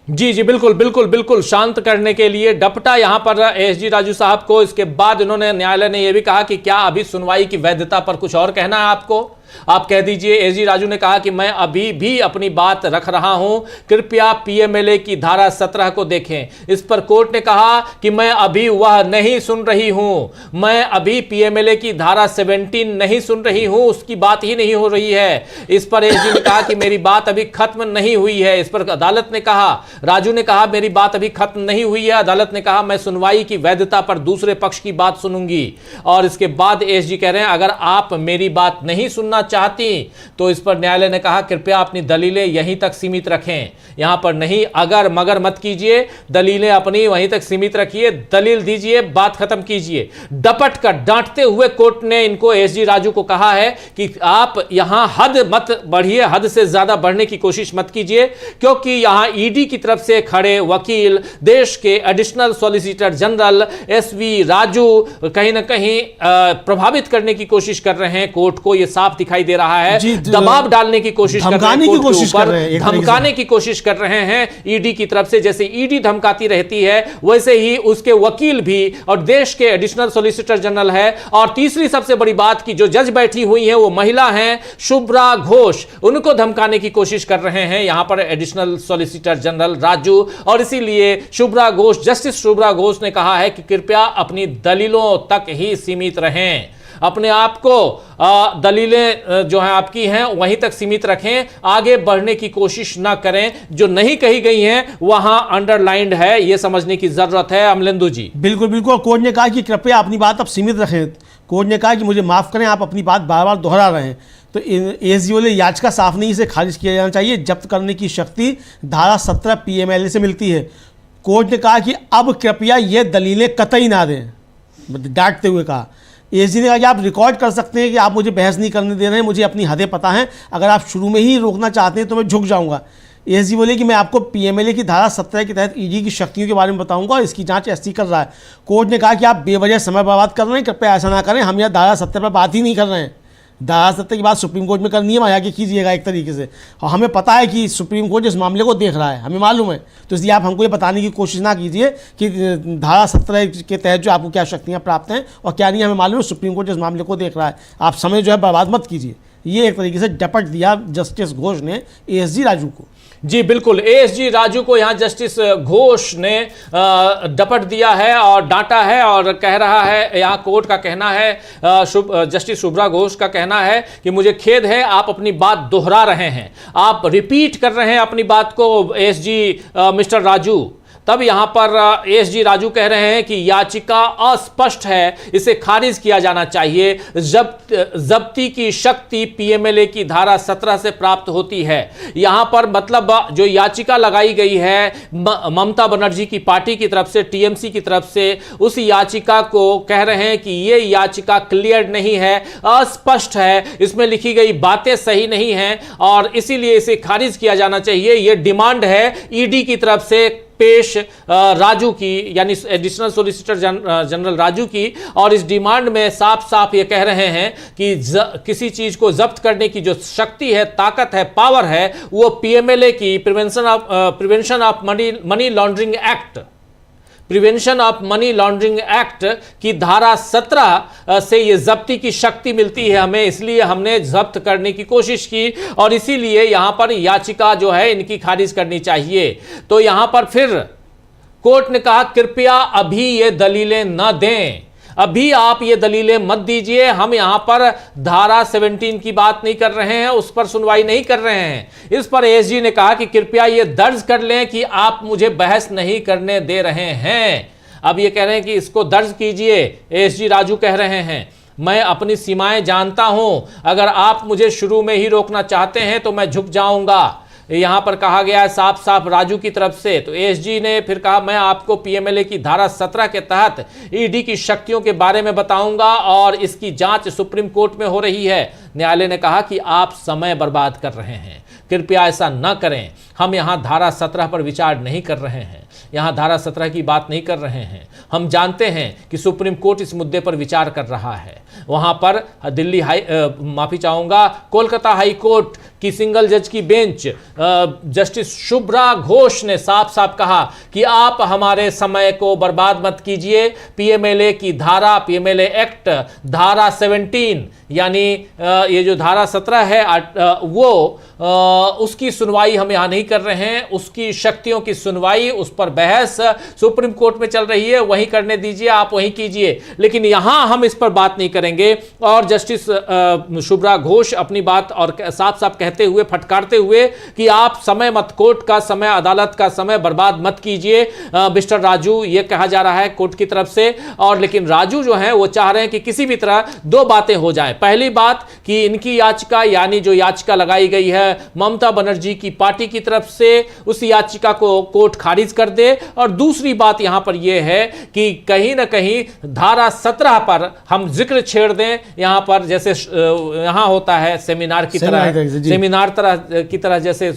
जी जी बिल्कुल बिल्कुल बिल्कुल, शांत करने के लिए डपटा यहां पर एसडी राजू साहब को। इसके बाद इन्होंने, न्यायालय ने यह भी कहा कि क्या अभी सुनवाई की वैधता पर कुछ और कहना है आपको, आप कह दीजिए। एसडी राजू ने कहा कि मैं अभी भी अपनी बात रख रहा हूं, कृपया पीएमएलए की धारा 17 को देखें। इस पर कोर्ट ने कहा कि मैं अभी वह नहीं सुन रही हूं, मैं अभी पीएमएलए की धारा 17 नहीं सुन रही हूं, उसकी बात ही नहीं हो रही है। इस पर एसडी ने कहा कि मेरी बात अभी खत्म नहीं हुई है। इस पर अदालत ने कहा, राजू ने कहा मेरी बात अभी खत्म नहीं हुई है। अदालत ने कहा मैं सुनवाई की वैधता पर दूसरे पक्ष की बात सुनूंगी। और इसके बाद एसडी कह रहे हैं अगर आप मेरी बात नहीं सुनना चाहती तो इस पर न्यायालय ने कहा कृपया अपनी दलीलें यहीं तक सीमित रखें, यहां पर नहीं अगर मगर मत कीजिए, दलीलें अपनी वहीं तक सीमित रखिए, दलील दीजिए, बात खत्म कीजिए। डपट कर डांटते हुए कोर्ट ने इनको, एसडी राजू को कहा है कि आप यहां हद मत बढ़िए, हद से ज्यादा बढ़ने की कोशिश मत कीजिए, क्योंकि यहां ईडी की तरफ से खड़े वकील देश के additional solicitor general SV Raju कहीं ना कहीं प्रभावित करने की कोशिश कर रहे हैं। कोर्ट को यह साफ दिखाई दे रहा है, दबाव डालने की कोशिश कर रहे हैं, धमकाने की कोशिश कर रहे हैं ईडी की तरफ से। जैसे ईडी धमकाती रहती है वैसे ही उसके वकील भी, और देश के एडिशनल सॉलिसिटर जनरल है। और तीसरी सबसे बड़ी बात की जो जज बैठी हुई है वो महिला है शुभ्रा घोष, उनको धमकाने की कोशिश कर रहे हैं यहां पर एडिशनल सॉलिसिटर जनरल राजू। और इसीलिए शुभ्रा घोष, जस्टिस शुभ्रा घोष ने कहा है कि कृपया अपनी दलीलों तक ही सीमित रहें, अपने आप को दलीलें जो है आपकी हैं वहीं तक सीमित रखें, आगे बढ़ने की कोशिश ना करें। जो नहीं कही गई हैं वहां अंडरलाइंड है, यह समझने की जरूरत है। अमलेंदु जी बिल्कुल बिल्कुल, कोर्ट ने कहा कि कृपया अपनी बात अब सीमित रखें। कोर्ट ने कहा कि मुझे माफ करें, आप अपनी बात बार बार दोहरा रहे हैं। तो एसडीओ ने याचिका साफ नहीं, इसे खारिज किया जाना चाहिए, जब्त करने की शक्ति धारा 17 पीएमएलए से मिलती है। कोर्ट ने कहा कि अब कृपया ये दलीलें कतई ना दें, डांटते हुए कहा। एसडी ने कहा कि आप रिकॉर्ड कर सकते हैं कि आप मुझे बहस नहीं करने दे रहे हैं, मुझे अपनी हदें पता हैं, अगर आप शुरू में ही रोकना चाहते हैं तो मैं झुक जाऊंगा। एसडी बोले कि मैं आपको पीएमएलए की धारा 17 के तहत ईडी की शक्तियों के बारे में बताऊंगा और इसकी जांच एसटी कर रहा है। कोर्ट ने कहा कि आप बेवजह समय बर्बाद कर रहे हैं, कृपया ऐसा ना करें, हम यह धारा 17 पर बात ही नहीं कर रहे हैं। धारा 17 की बात सुप्रीम कोर्ट में करनी है, वहाँ आगे कीजिएगा एक तरीके से। और हमें पता है कि सुप्रीम कोर्ट इस मामले को देख रहा है, हमें मालूम है, तो इसलिए आप हमको ये बताने की कोशिश ना कीजिए कि धारा 17 के तहत जो आपको क्या शक्तियाँ प्राप्त हैं और क्या नहीं, हमें मालूम है, सुप्रीम कोर्ट इस मामले को देख रहा है, आप समय जो है बर्बाद मत कीजिए। ये एक तरीके से डपट दिया जस्टिस घोष ने एएसजी राजू को। जी बिल्कुल, एएसजी राजू को यहाँ जस्टिस घोष ने डपट दिया है और डांटा है और कह रहा है, यहाँ कोर्ट का कहना है, जस्टिस शुभ्रा घोष का कहना है कि मुझे खेद है, आप अपनी बात दोहरा रहे हैं, आप रिपीट कर रहे हैं अपनी बात को एएसजी मिस्टर राजू। तब यहां पर एएसजी राजू कह रहे हैं कि याचिका अस्पष्ट है, इसे खारिज किया जाना चाहिए। जब्ती की शक्ति पीएमएलए की धारा 17 से प्राप्त होती है। यहां पर मतलब जो याचिका लगाई गई है ममता बनर्जी की पार्टी की तरफ से, टीएमसी की तरफ से, उस याचिका को कह रहे हैं कि यह याचिका क्लियर नहीं है, अस्पष्ट है, इसमें लिखी गई बातें सही नहीं हैं और इसीलिए इसे खारिज किया जाना चाहिए। यह डिमांड है ईडी की तरफ से पेश राजू की, यानी एडिशनल सॉलिसिटर जनरल राजू की, और इस डिमांड में साफ साफ ये कह रहे हैं कि किसी चीज को जब्त करने की जो शक्ति है, ताकत है, पावर है, वो पीएमएलए की prevention of money laundering act, prevention of money laundering act की धारा 17 से ये जब्ती की शक्ति मिलती है हमें, इसलिए हमने जब्त करने की कोशिश की और इसीलिए यहां पर याचिका जो है इनकी खारिज करनी चाहिए। तो यहां पर फिर कोर्ट ने कहा कृपया अभी ये दलीलें न दें, अभी आप ये दलीलें मत दीजिए, हम यहां पर धारा 17 की बात नहीं कर रहे हैं, उस पर सुनवाई नहीं कर रहे हैं। इस पर एएसजी ने कहा कि कृपया ये दर्ज कर लें कि आप मुझे बहस नहीं करने दे रहे हैं। अब ये कह रहे हैं कि इसको दर्ज कीजिए, एएसजी राजू कह रहे हैं मैं अपनी सीमाएं जानता हूं, अगर आप मुझे शुरू में ही रोकना चाहते हैं तो मैं झुक जाऊंगा। यहां पर कहा गया है साफ साफ राजू की तरफ से। तो एएसजी ने फिर कहा मैं आपको पीएमएलए की धारा 17 के तहत ईडी की शक्तियों के बारे में बताऊंगा और इसकी जांच सुप्रीम कोर्ट में हो रही है। न्यायालय ने कहा कि आप समय बर्बाद कर रहे हैं, कृपया ऐसा न करें, हम यहां धारा 17 पर विचार नहीं कर रहे हैं, यहां धारा 17 की बात नहीं कर रहे हैं। हम जानते हैं कि सुप्रीम कोर्ट इस मुद्दे पर विचार कर रहा है। वहां पर कोलकाता हाई कोर्ट की सिंगल जज की बेंच जस्टिस शुभ्रा घोष ने साफ साफ कहा कि आप हमारे समय को बर्बाद मत कीजिए। पीएमएलए की धारा, पीएमएलए एक्ट धारा 17 यानी ये जो धारा 17 है वो उसकी सुनवाई हम यहां नहीं कर रहे हैं, उसकी शक्तियों की सुनवाई, उस पर बहस सुप्रीम कोर्ट में चल रही है, वहीं करने दीजिए, आप वहीं कीजिए, लेकिन यहां हम इस पर बात नहीं करेंगे। और जस्टिस शुभ्रा घोष अपनी बात और साफ साफ कहते हुए, फटकारते हुए कि आप समय मत, कोर्ट का समय, अदालत का समय बर्बाद मत कीजिए मिस्टर राजू, ये कहा जा रहा है कोर्ट की तरफ से। और लेकिन राजू जो है वो चाह रहे हैं कि किसी भी तरह दो बातें हो जाएं। पहली बात कि इनकी याचिका, यानी जो याचिका लगाई गई है ममता बनर्जी की पार्टी की तरफ से, उस याचिका को कोर्ट खारिज कर दे। और दूसरी बात यहां पर यह है कि कहीं ना कहीं धारा 17 पर हम जिक्र छेड़ दें, यहां पर जैसे यहां होता है सेमिनार की तरह जैसे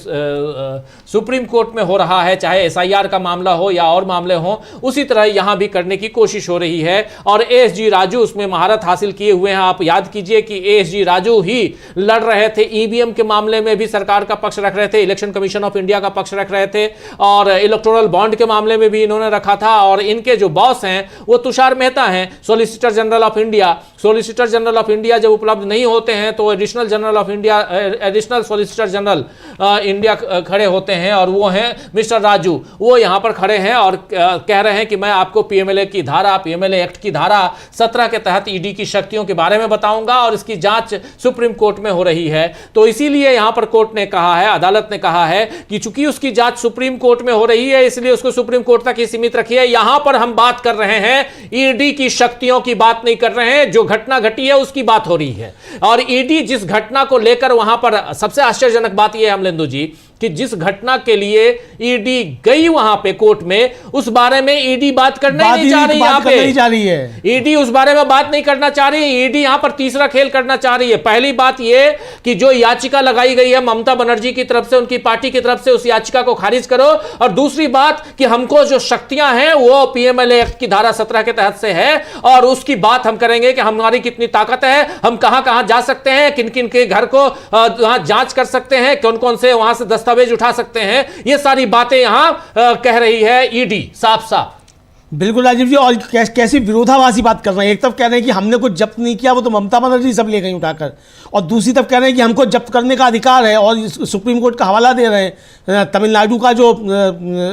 सुप्रीम कोर्ट में हो रहा है, चाहे एसआईआर का मामला हो या और मामले हो, उसी तरह यहां भी करने की कोशिश हो रही है। और एएसजी राजू उसमें महारत हासिल किए हुए हैं। आप याद कीजिए कि एएसजी राजू ही लड़ रहे थे, ईवीएम के मामले में भी सरकार का पक्ष रख रहे थे, इलेक्शन कमीशन ऑफ इंडिया का पक्ष रख रहे थे, और इलेक्टोरल बॉन्ड के मामले में भी इन्होंने रखा था। और इनके जो बॉस हैं वो तुषार मेहता हैं, solicitor general of India. Solicitor general of India जब उपलब्ध नहीं होते हैं तो additional general of India, additional solicitor general India खड़े होते हैं, और वो हैं मिस्टर राजू। वो यहां पर खड़े हैं और कह रहे हैं कि मैं आपको पीएमएलए की धारा, पीएमएलए एक्ट की धारा 17 के तहत ईडी की शक्तियों के बारे में बताऊंगा और इसकी जांच सुप्रीम कोर्ट में हो रही है। तो इसीलिए यहां पर कोर्ट ने कहा है, अदालत ने कहा है कि चूंकि उसकी जांच सुप्रीम कोर्ट में हो रही है, इसलिए उसको सुप्रीम कोर्ट तक ही सीमित रखिए। यहां पर हम बात कर रहे हैं ईडी की शक्तियों की बात नहीं कर रहे हैं, जो घटना घटी है उसकी बात हो रही है। और ईडी जिस घटना को लेकर, वहां पर सबसे आश्चर्यजनक बात यह है अमलेंदु जी कि जिस घटना के लिए ईडी गई वहां पे कोर्ट में, उस बारे में ईडी बात करना ही नहीं चाह रही। यहां पे ईडी उस बारे में बात नहीं करना चाह रही है। ईडी यहां पर तीसरा खेल करना चाह रही है। पहली बात यह कि जो याचिका लगाई गई है ममता बनर्जी की तरफ से, उनकी पार्टी की तरफ से, उस याचिका को खारिज करो। और दूसरी बात कि हमको जो शक्तियां हैं वो पीएमएलए एक्ट की धारा 17 के तहत से है, और उसकी बात हम करेंगे कि हमारी कितनी ताकत है, हम कहां कहां जा सकते हैं, किन किन के घर को वहां जांच कर सकते हैं, कौन कौन से वहां से दस्तावेज उठा सकते हैं। ये सारी बातें यहां कह रही है ईडी साफ साफ। बिल्कुल राजीव जी, और कैसी विरोधाभासी बात कर रहे हैं। एक तरफ कह रहे हैं कि हमने कुछ जब्त नहीं किया, वो तो ममता बनर्जी सब ले गई उठाकर, और दूसरी तरफ कह रहे हैं कि हमको जब्त करने का अधिकार है, और सुप्रीम कोर्ट का हवाला दे रहे हैं। तमिलनाडु का जो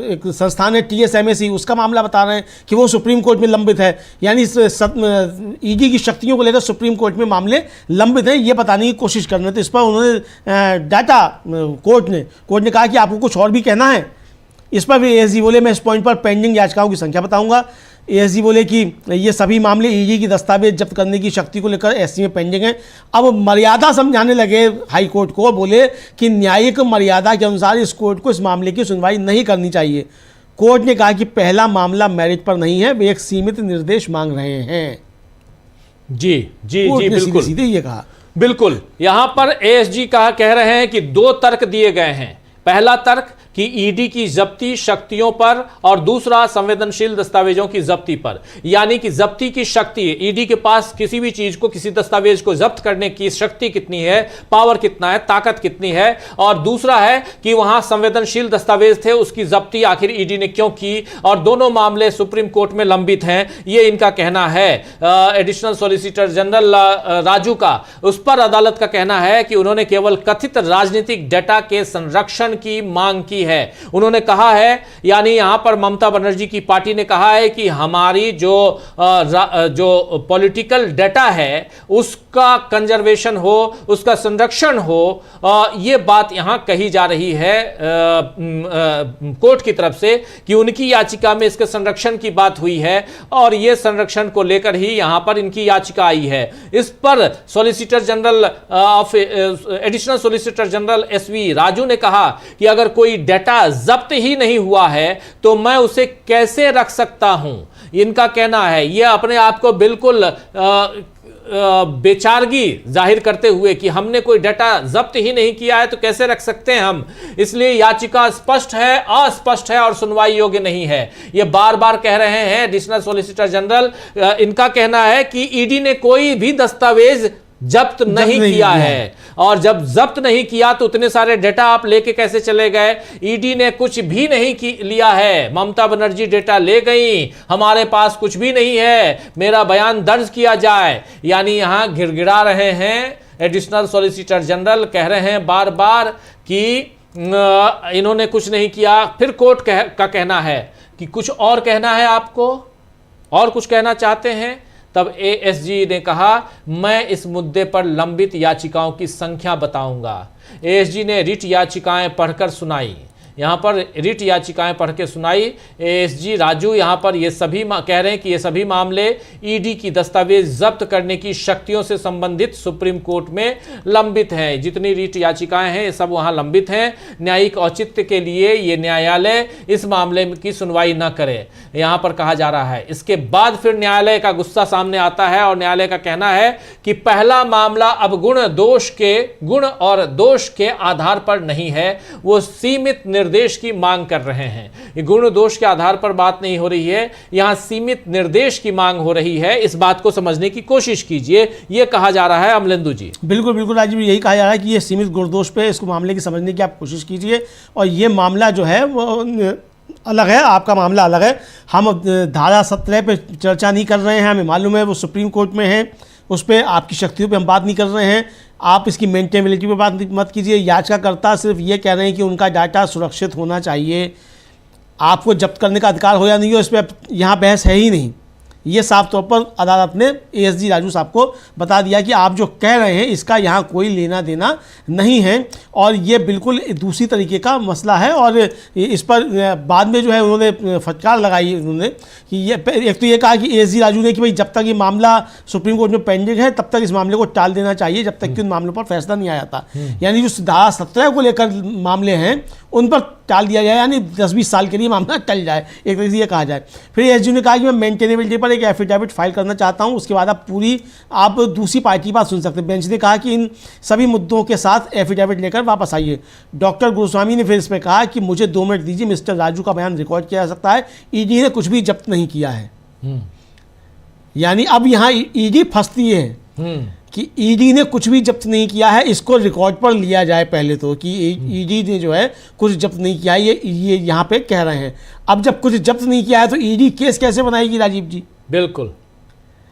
एक संस्थान है TSMAC, उसका मामला बता रहे हैं कि वो सुप्रीम कोर्ट में लंबित है। यानी ईडी की शक्तियों को लेकर सुप्रीम कोर्ट में मामले लंबित हैं, ये बताने की कोशिश कर रहे थे। इस पर उन्होंने डाटा कोर्ट ने कहा कि आपको कुछ और भी कहना है। इस पर भी ASG बोले मैं इस पॉइंट पर पेंडिंग याचिकाओं की संख्या बताऊंगा। ASG बोले कि ये सभी मामले ईडी की दस्तावेज जब्त करने की शक्ति को लेकर SC में पेंडिंग है। अब मर्यादा समझाने लगे हाई कोर्ट को, बोले कि न्यायिक मर्यादा के अनुसार इस कोर्ट को इस मामले की सुनवाई नहीं करनी चाहिए। कोर्ट ने कहा कि पहला मामला मेरिट पर नहीं है, वे एक सीमित निर्देश मांग रहे हैं। जी जी जी, बिल्कुल सीधे ये कहा। बिल्कुल, यहां पर ASG कह रहे हैं कि 2 तर्क दिए गए हैं। पहला तर्क कि ईडी की जब्ती शक्तियों पर, और दूसरा संवेदनशील दस्तावेजों की जब्ती पर। यानी कि जब्ती की शक्ति, ईडी के पास किसी भी चीज को, किसी दस्तावेज को जब्त करने की शक्ति कितनी है, पावर कितना है, ताकत कितनी है, और दूसरा है कि वहां संवेदनशील दस्तावेज थे, उसकी जब्ती आखिर ईडी ने क्यों की, और दोनों मामले सुप्रीम कोर्ट में लंबित हैं, ये इनका कहना है। एडिशनल सॉलिसिटर जनरल राजू का, उस पर अदालत का कहना है कि उन्होंने केवल कथित राजनीतिक डेटा के संरक्षण की मांग की है। उन्होंने कहा है, यानी यहां पर ममता बनर्जी की पार्टी ने कहा है कि हमारी जो पॉलिटिकल डेटा है उसका कंजर्वेशन हो, उसका संरक्षण हो, यह बात यहां कही जा रही है कोर्ट की तरफ से कि उनकी याचिका में इसके संरक्षण की बात हुई है, और यह संरक्षण को लेकर ही यहां पर इनकी याचिका आई है। इस पर solicitor general additional solicitor general SV Raju ने कहा कि अगर कोई डेटा जब्त ही नहीं हुआ है तो मैं उसे कैसे रख सकता हूं, इनका कहना है। यह अपने आप को बिल्कुल बेचारगी जाहिर करते हुए कि हमने कोई डाटा जब्त ही नहीं किया है तो कैसे रख सकते हैं हम, इसलिए याचिका स्पष्ट है, अस्पष्ट है और सुनवाई योग्य नहीं है। ये बार बार कह रहे हैं एडिशनल सॉलिसिटर जनरल। इनका कहना है कि ईडी ने कोई भी दस्तावेज जब्त नहीं किया है, और जब जब्त नहीं किया तो उतने सारे डेटा आप लेके कैसे चले गए। ईडी ने कुछ भी नहीं लिया है, ममता बनर्जी डेटा ले गई, हमारे पास कुछ भी नहीं है, मेरा बयान दर्ज किया जाए। यानी यहां गिड़गिड़ा रहे हैं एडिशनल सॉलिसिटर जनरल, कह रहे हैं बार बार कि इन्होंने कुछ नहीं किया। फिर कोर्ट का कहना है कि कुछ और कहना है, आपको और कुछ कहना चाहते हैं। तब ASG ने कहा मैं इस मुद्दे पर लंबित याचिकाओं की संख्या बताऊंगा। ASG ने रिट याचिकाएं पढ़कर सुनाई, यहां पर रिट याचिकाएं पढ़ के सुनाई। ASG राजू यहां पर ये सभी कह रहे हैं कि ये सभी मामले ईडी की दस्तावेज जब्त करने की शक्तियों से संबंधित सुप्रीम कोर्ट में लंबित हैं। जितनी रिट याचिकाएं हैं ये सब वहां लंबित हैं। न्यायिक औचित्य के लिए ये न्यायालय इस मामले की सुनवाई न करे, यहां पर कहा जा रहा है। इसके बाद फिर न्यायालय का गुस्सा सामने आता है और न्यायालय का कहना है कि पहला मामला अब गुण और दोष के आधार पर नहीं है, वो सीमित निर्देश की मांग कर रहे हैं। ये गुण दोष के आधार पर बात नहीं हो रही है, यहां सीमित निर्देश की मांग हो रही है। इस बात को समझने की कोशिश कीजिए, यह कहा जा रहा है अमलेंदु जी। बिल्कुल बिल्कुल राजीव, यही कहा जा रहा है कि ये सीमित गुण दोष पे इसको मामले की समझने की आप कोशिश कीजिए। और ये मामला जो है वो अलग है, आपका मामला अलग है। हम धारा 17 पे चर्चा नहीं कर रहे हैं, हमें मालूम है वो सुप्रीम कोर्ट में है, उस पर आपकी शक्तियों पे हम बात नहीं कर रहे हैं। आप इसकी मेंटेनेबिलिटी पे बात मत कीजिए। याचिकाकर्ता सिर्फ ये कह रहे हैं कि उनका डाटा सुरक्षित होना चाहिए, आपको जब्त करने का अधिकार हो या नहीं हो इस पर यहाँ बहस है ही नहीं। ये साफ तौर पर अदालत ने ASG राजू साहब को बता दिया कि आप जो कह रहे हैं इसका यहाँ कोई लेना देना नहीं है, और ये बिल्कुल दूसरी तरीके का मसला है। और इस पर बाद में जो है उन्होंने फटकार लगाई उन्होंने कि ये एक तो ये कहा कि ASG राजू ने कि भाई जब तक ये मामला सुप्रीम कोर्ट में पेंडिंग है तब तक इस मामले को टाल देना चाहिए जब तक कि उन मामलों पर फैसला नहीं आया था। यानी जो धारा 17 को लेकर मामले हैं उन पर टाल दिया जाए, यानी 10-20 साल के लिए मामला टल जाए, एक तरीके से ये कहा जाए। फिर ASG ने कहा कि मैं मेंटेनेबिलिटी पर एक एफिडेविट फाइल करना चाहता हूं, उसके बाद आप दूसरी पार्टी की बात सुन सकते हैं। बेंच ने कहा कि इन सभी मुद्दों के साथ एफिडेविट लेकर वापस आइए। डॉक्टर गोस्वामी ने फिर इस पर कहा कि मुझे 2 मिनट दीजिए, मिस्टर राजू का बयान रिकॉर्ड किया जा सकता है, ईडी ने कुछ भी जब्त नहीं किया है। यानी अब यहाँ ईडी फंसती है कि ईडी ने कुछ भी जब्त नहीं किया है, इसको रिकॉर्ड पर लिया जाए पहले तो, कि ईडी ने जो है कुछ जब्त नहीं किया है, ये यहाँ पे कह रहे हैं। अब जब कुछ जब्त नहीं किया है तो ईडी केस कैसे बनाएगी राजीव जी? बिल्कुल,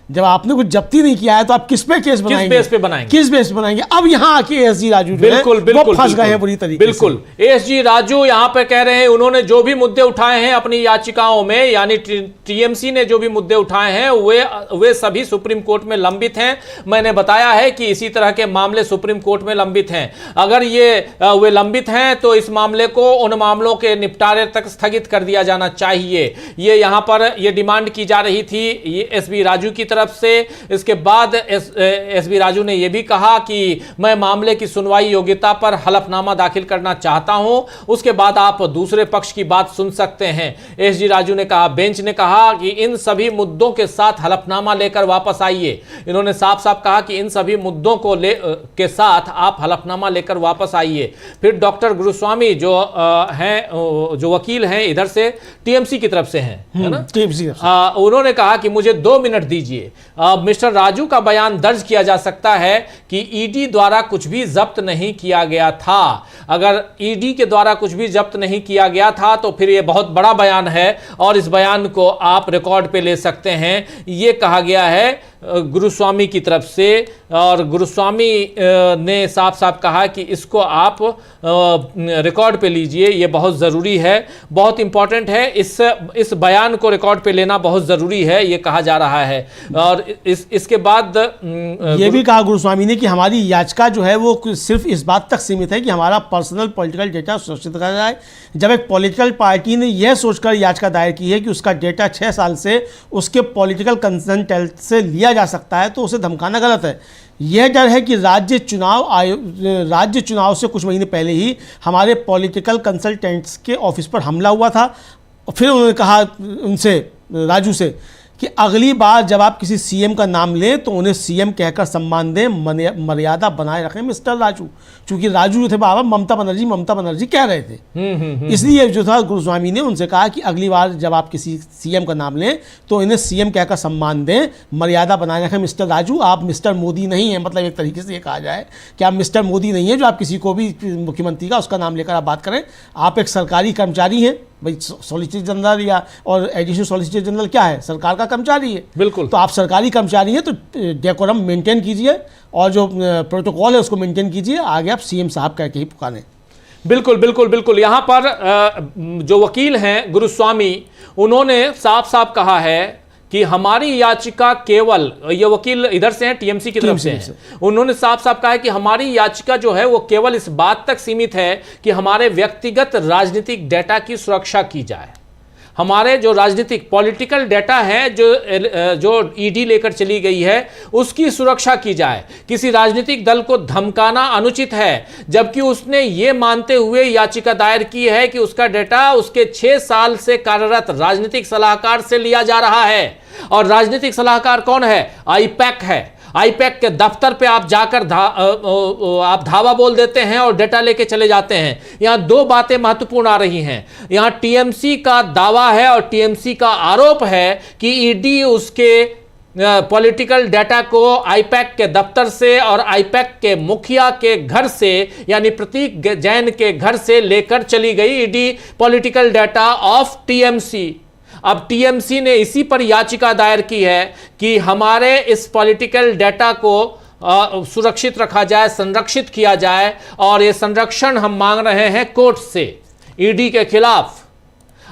जब आपने कुछ जब्ती नहीं किया है तो आप किस पे केस बनाएंगे? किस बेस पे बनाएंगे? किस बेस पे बनाएंगे? अब यहाँ आके एसजी राजू जो है वो फंस गए हैं बुरी तरीके से। बिल्कुल, एसजी राजू यहाँ पे कह रहे हैं, उन्होंने जो भी मुद्दे उठाए हैं अपनी याचिकाओं में, यानी टीएमसी ने जो भी मुद्दे उठाए हैं वे सभी सुप्रीम कोर्ट में लंबित हैं। मैंने बताया है कि इसी तरह के मामले सुप्रीम कोर्ट में लंबित हैं। अगर वे लंबित हैं तो इस मामले को उन मामलों के निपटारे तक स्थगित कर दिया जाना चाहिए। ये यहाँ पर ये डिमांड की जा रही थी एसबी राजू की तरफ से। इसके बाद एसबी राजू ने यह भी कहा कि मैं मामले की सुनवाई योग्यता पर हलफनामा दाखिल करना चाहता हूं, उसके बाद आप दूसरे पक्ष की बात सुन सकते हैं। एसजी राजू ने कहा, बेंच ने कहा कि इन सभी मुद्दों के साथ हलफनामा लेकर वापस आइए। इन्होंने साफ साफ कहा कि इन सभी मुद्दों को के साथ आप हलफनामा लेकर वापस आइए। फिर डॉक्टर गुरुस्वामी जो जो वकील हैं इधर से टीएमसी की तरफ से हैं, है ना, उन्होंने कहा कि मुझे 2 मिनट दीजिए। मिस्टर राजू का बयान दर्ज किया जा सकता है कि ईडी द्वारा कुछ भी जब्त नहीं किया गया था। अगर ईडी के द्वारा कुछ भी जब्त नहीं किया गया था तो फिर यह बहुत बड़ा बयान है और इस बयान को आप रिकॉर्ड पे ले सकते हैं, यह कहा गया है गुरुस्वामी की तरफ से। और गुरुस्वामी ने साफ साफ कहा कि इसको आप रिकॉर्ड पे लीजिए, ये बहुत ज़रूरी है, बहुत इंपॉर्टेंट है, इस बयान को रिकॉर्ड पे लेना बहुत ज़रूरी है, ये कहा जा रहा है। और इसके बाद ये भी कहा गुरुस्वामी ने कि हमारी याचिका जो है वो सिर्फ इस बात तक सीमित है कि हमारा पर्सनल पॉलिटिकल डेटा सुरक्षित करा जाए। जब एक पॉलिटिकल पार्टी ने यह सोचकर याचिका दायर की है कि उसका डेटा 6 साल से उसके पॉलिटिकल कंसल्टेंट से लिया जा सकता है तो उसे धमकाना गलत है। यह डर है कि राज्य चुनाव से कुछ महीने पहले ही हमारे पॉलिटिकल कंसल्टेंट्स के ऑफिस पर हमला हुआ था। फिर उन्होंने कहा उनसे, राजू से, कि अगली बार जब आप किसी सीएम का नाम लें तो उन्हें सीएम कहकर सम्मान दें, मर्यादा बनाए रखें मिस्टर राजू। क्योंकि राजू जो थे बाबा ममता बनर्जी कह रहे थे, इसलिए जो था गुरुस्वामी ने उनसे कहा कि अगली बार जब आप किसी सीएम का नाम लें तो इन्हें सीएम कहकर सम्मान दें, मर्यादा बनाए रखें मिस्टर राजू। आप मिस्टर मोदी नहीं हैं, मतलब एक तरीके से ये कहा जाए कि आप मिस्टर मोदी नहीं हैं जो आप किसी को भी मुख्यमंत्री का उसका नाम लेकर आप बात करें। आप एक सरकारी कर्मचारी हैं भाई, सॉलिसिटर जनरल या और एडिशनल सॉलिसिटर जनरल क्या है, सरकार का कर्मचारी है। बिल्कुल, तो आप सरकारी कर्मचारी हैं तो डेकोरम मेंटेन कीजिए और जो प्रोटोकॉल है उसको मेंटेन कीजिए, आगे आप सीएम साहब कह के ही पुकारें। बिल्कुल बिल्कुल बिल्कुल। यहाँ पर जो वकील हैं गुरुस्वामी, उन्होंने साफ साफ कहा है कि हमारी याचिका केवल, ये वकील इधर से हैं टीएमसी की तरफ से हैं, उन्होंने साफ साफ कहा है कि हमारी याचिका जो है वो केवल इस बात तक सीमित है कि हमारे व्यक्तिगत राजनीतिक डेटा की सुरक्षा की जाए। हमारे जो राजनीतिक पॉलिटिकल डेटा है जो ईडी लेकर चली गई है उसकी सुरक्षा की जाए। किसी राजनीतिक दल को धमकाना अनुचित है, जबकि उसने ये मानते हुए याचिका दायर की है कि उसका डेटा उसके 6 साल से कार्यरत राजनीतिक सलाहकार से लिया जा रहा है। और राजनीतिक सलाहकार कौन है? आईपैक है। आईपैक के दफ्तर पे आप जाकर आप धावा बोल देते हैं और डेटा लेके चले जाते हैं। यहां 2 बातें महत्वपूर्ण आ रही हैं। यहां टीएमसी का दावा है और टीएमसी का आरोप है कि ईडी उसके पॉलिटिकल डेटा को आईपैक के दफ्तर से और आईपैक के मुखिया के घर से यानी प्रतीक जैन के घर से लेकर चली गई ED political data of TMC. अब टीएमसी ने इसी पर याचिका दायर की है कि हमारे इस पॉलिटिकल डेटा को सुरक्षित रखा जाए, संरक्षित किया जाए, और ये संरक्षण हम मांग रहे हैं कोर्ट से ईडी के खिलाफ।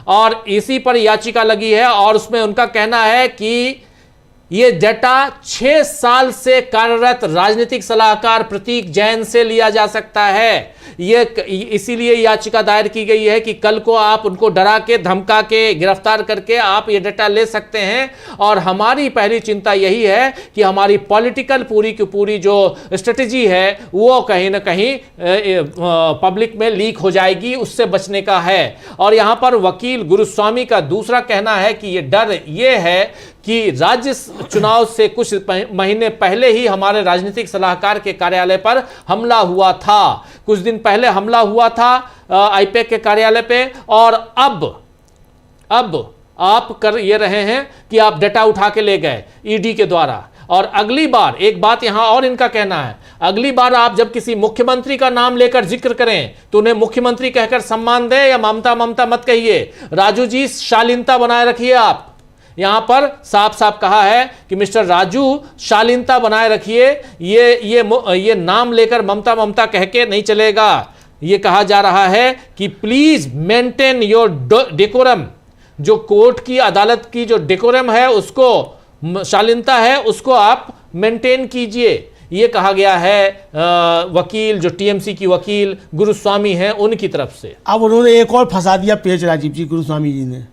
और इसी पर याचिका लगी है और उसमें उनका कहना है कि ये डेटा 6 साल से कार्यरत राजनीतिक सलाहकार प्रतीक जैन से लिया जा सकता है। ये इसीलिए याचिका दायर की गई है कि कल को आप उनको डरा के, धमका के, गिरफ्तार करके आप ये डेटा ले सकते हैं। और हमारी पहली चिंता यही है कि हमारी पॉलिटिकल पूरी की पूरी जो स्ट्रेटेजी है वो कहीं ना कहीं पब्लिक में लीक हो जाएगी, उससे बचने का है। और यहां पर वकील गुरुस्वामी का दूसरा कहना है कि ये डर ये है कि राज्य चुनाव से कुछ महीने पहले ही हमारे राजनीतिक सलाहकार के कार्यालय पर हमला हुआ था। कुछ दिन पहले हमला हुआ था आईपैक के कार्यालय पे, और अब आप कर ये रहे हैं कि आप डेटा उठा के ले गए ईडी के द्वारा। और अगली बार एक बात यहां और इनका कहना है, अगली बार आप जब किसी मुख्यमंत्री का नाम लेकर जिक्र करें तो उन्हें मुख्यमंत्री कहकर सम्मान दें या ममता ममता मत कहिए। राजू जी, शालीनता बनाए रखिए। आप यहां पर साफ साफ कहा है कि मिस्टर राजू शालीनता बनाए रखिए, ये नाम लेकर ममता ममता कह के नहीं चलेगा। ये कहा जा रहा है कि प्लीज मेंटेन योर डेकोरम, जो कोर्ट की अदालत की जो डेकोरम है, उसको शालीनता है, उसको आप मेंटेन कीजिए। ये कहा गया है वकील, जो टीएमसी की वकील गुरुस्वामी हैं, उनकी तरफ से। अब उन्होंने एक और फंसा दिया पेच राजीव जी, गुरुस्वामी जी ने,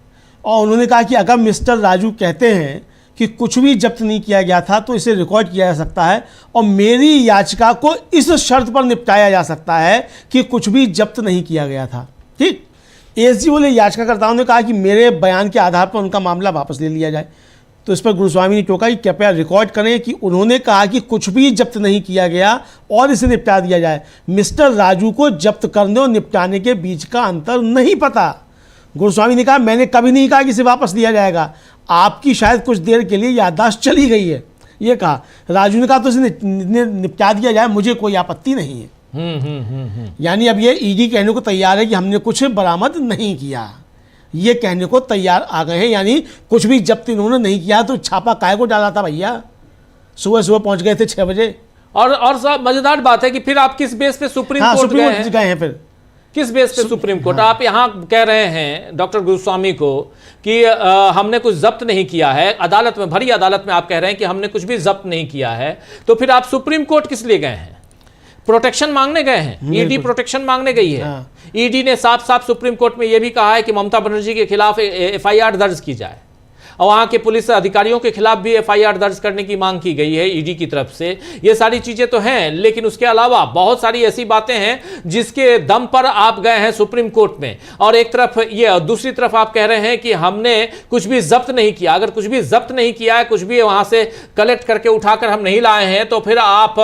और उन्होंने कहा कि अगर मिस्टर राजू कहते हैं कि कुछ भी जब्त नहीं किया गया था तो इसे रिकॉर्ड किया जा सकता है और मेरी याचिका को इस शर्त पर निपटाया जा सकता है कि कुछ भी जब्त नहीं किया गया था। ठीक, एसजी बोले याचिकाकर्ताओं ने कहा कि मेरे बयान के आधार पर उनका मामला वापस ले लिया जाए। तो इस पर गुरुस्वामी ने टोका कि कृपया रिकॉर्ड करें कि उन्होंने कहा कि कुछ भी जब्त नहीं किया गया और इसे निपटा दिया जाए। मिस्टर राजू को जब्त करने और निपटाने के बीच का अंतर नहीं पता। गुरुस्वामी ने कहा मैंने कभी नहीं कहा कि इसे वापस लिया जाएगा, आपकी शायद कुछ देर के लिए याददाश्त चली गई है, ये कहा। राजू ने कहा तो इसे निपटा दिया जाए, मुझे कोई आपत्ति नहीं है। यानी अब ये ईडी कहने को तैयार है कि हमने कुछ बरामद नहीं किया, ये कहने को तैयार आ गए हैं। यानी कुछ भी जब्त इन्होंने नहीं किया तो छापा काय को डाला था भैया, सुबह सुबह पहुंच गए थे 6 बजे। और साहब मजेदार बात है कि फिर आप किस बेस पे सुप्रीम कोर्ट गए हैं? फिर किस बेस पे सुप्रीम कोर्ट? आप यहां कह रहे हैं डॉक्टर गुरुस्वामी को कि हमने कुछ जब्त नहीं किया है, अदालत में, भरी अदालत में आप कह रहे हैं कि हमने कुछ भी जब्त नहीं किया है, तो फिर आप सुप्रीम कोर्ट किस लिए गए हैं? प्रोटेक्शन मांगने गए हैं, ईडी प्रोटेक्शन मांगने गई है। ईडी ने साफ साफ सुप्रीम कोर्ट में यह भी कहा है कि ममता बनर्जी के खिलाफ एफआईआर दर्ज की जाए और वहां के पुलिस अधिकारियों के खिलाफ भी एफआईआर दर्ज करने की मांग की गई है ईडी की तरफ से। ये सारी चीजें तो हैं, लेकिन उसके अलावा बहुत सारी ऐसी बातें हैं जिसके दम पर आप गए हैं सुप्रीम कोर्ट में, और एक तरफ ये, दूसरी तरफ आप कह रहे हैं कि हमने कुछ भी जब्त नहीं किया। अगर कुछ भी जब्त नहीं किया है, कुछ भी वहां से कलेक्ट करके उठाकर हम नहीं लाए हैं, तो फिर आप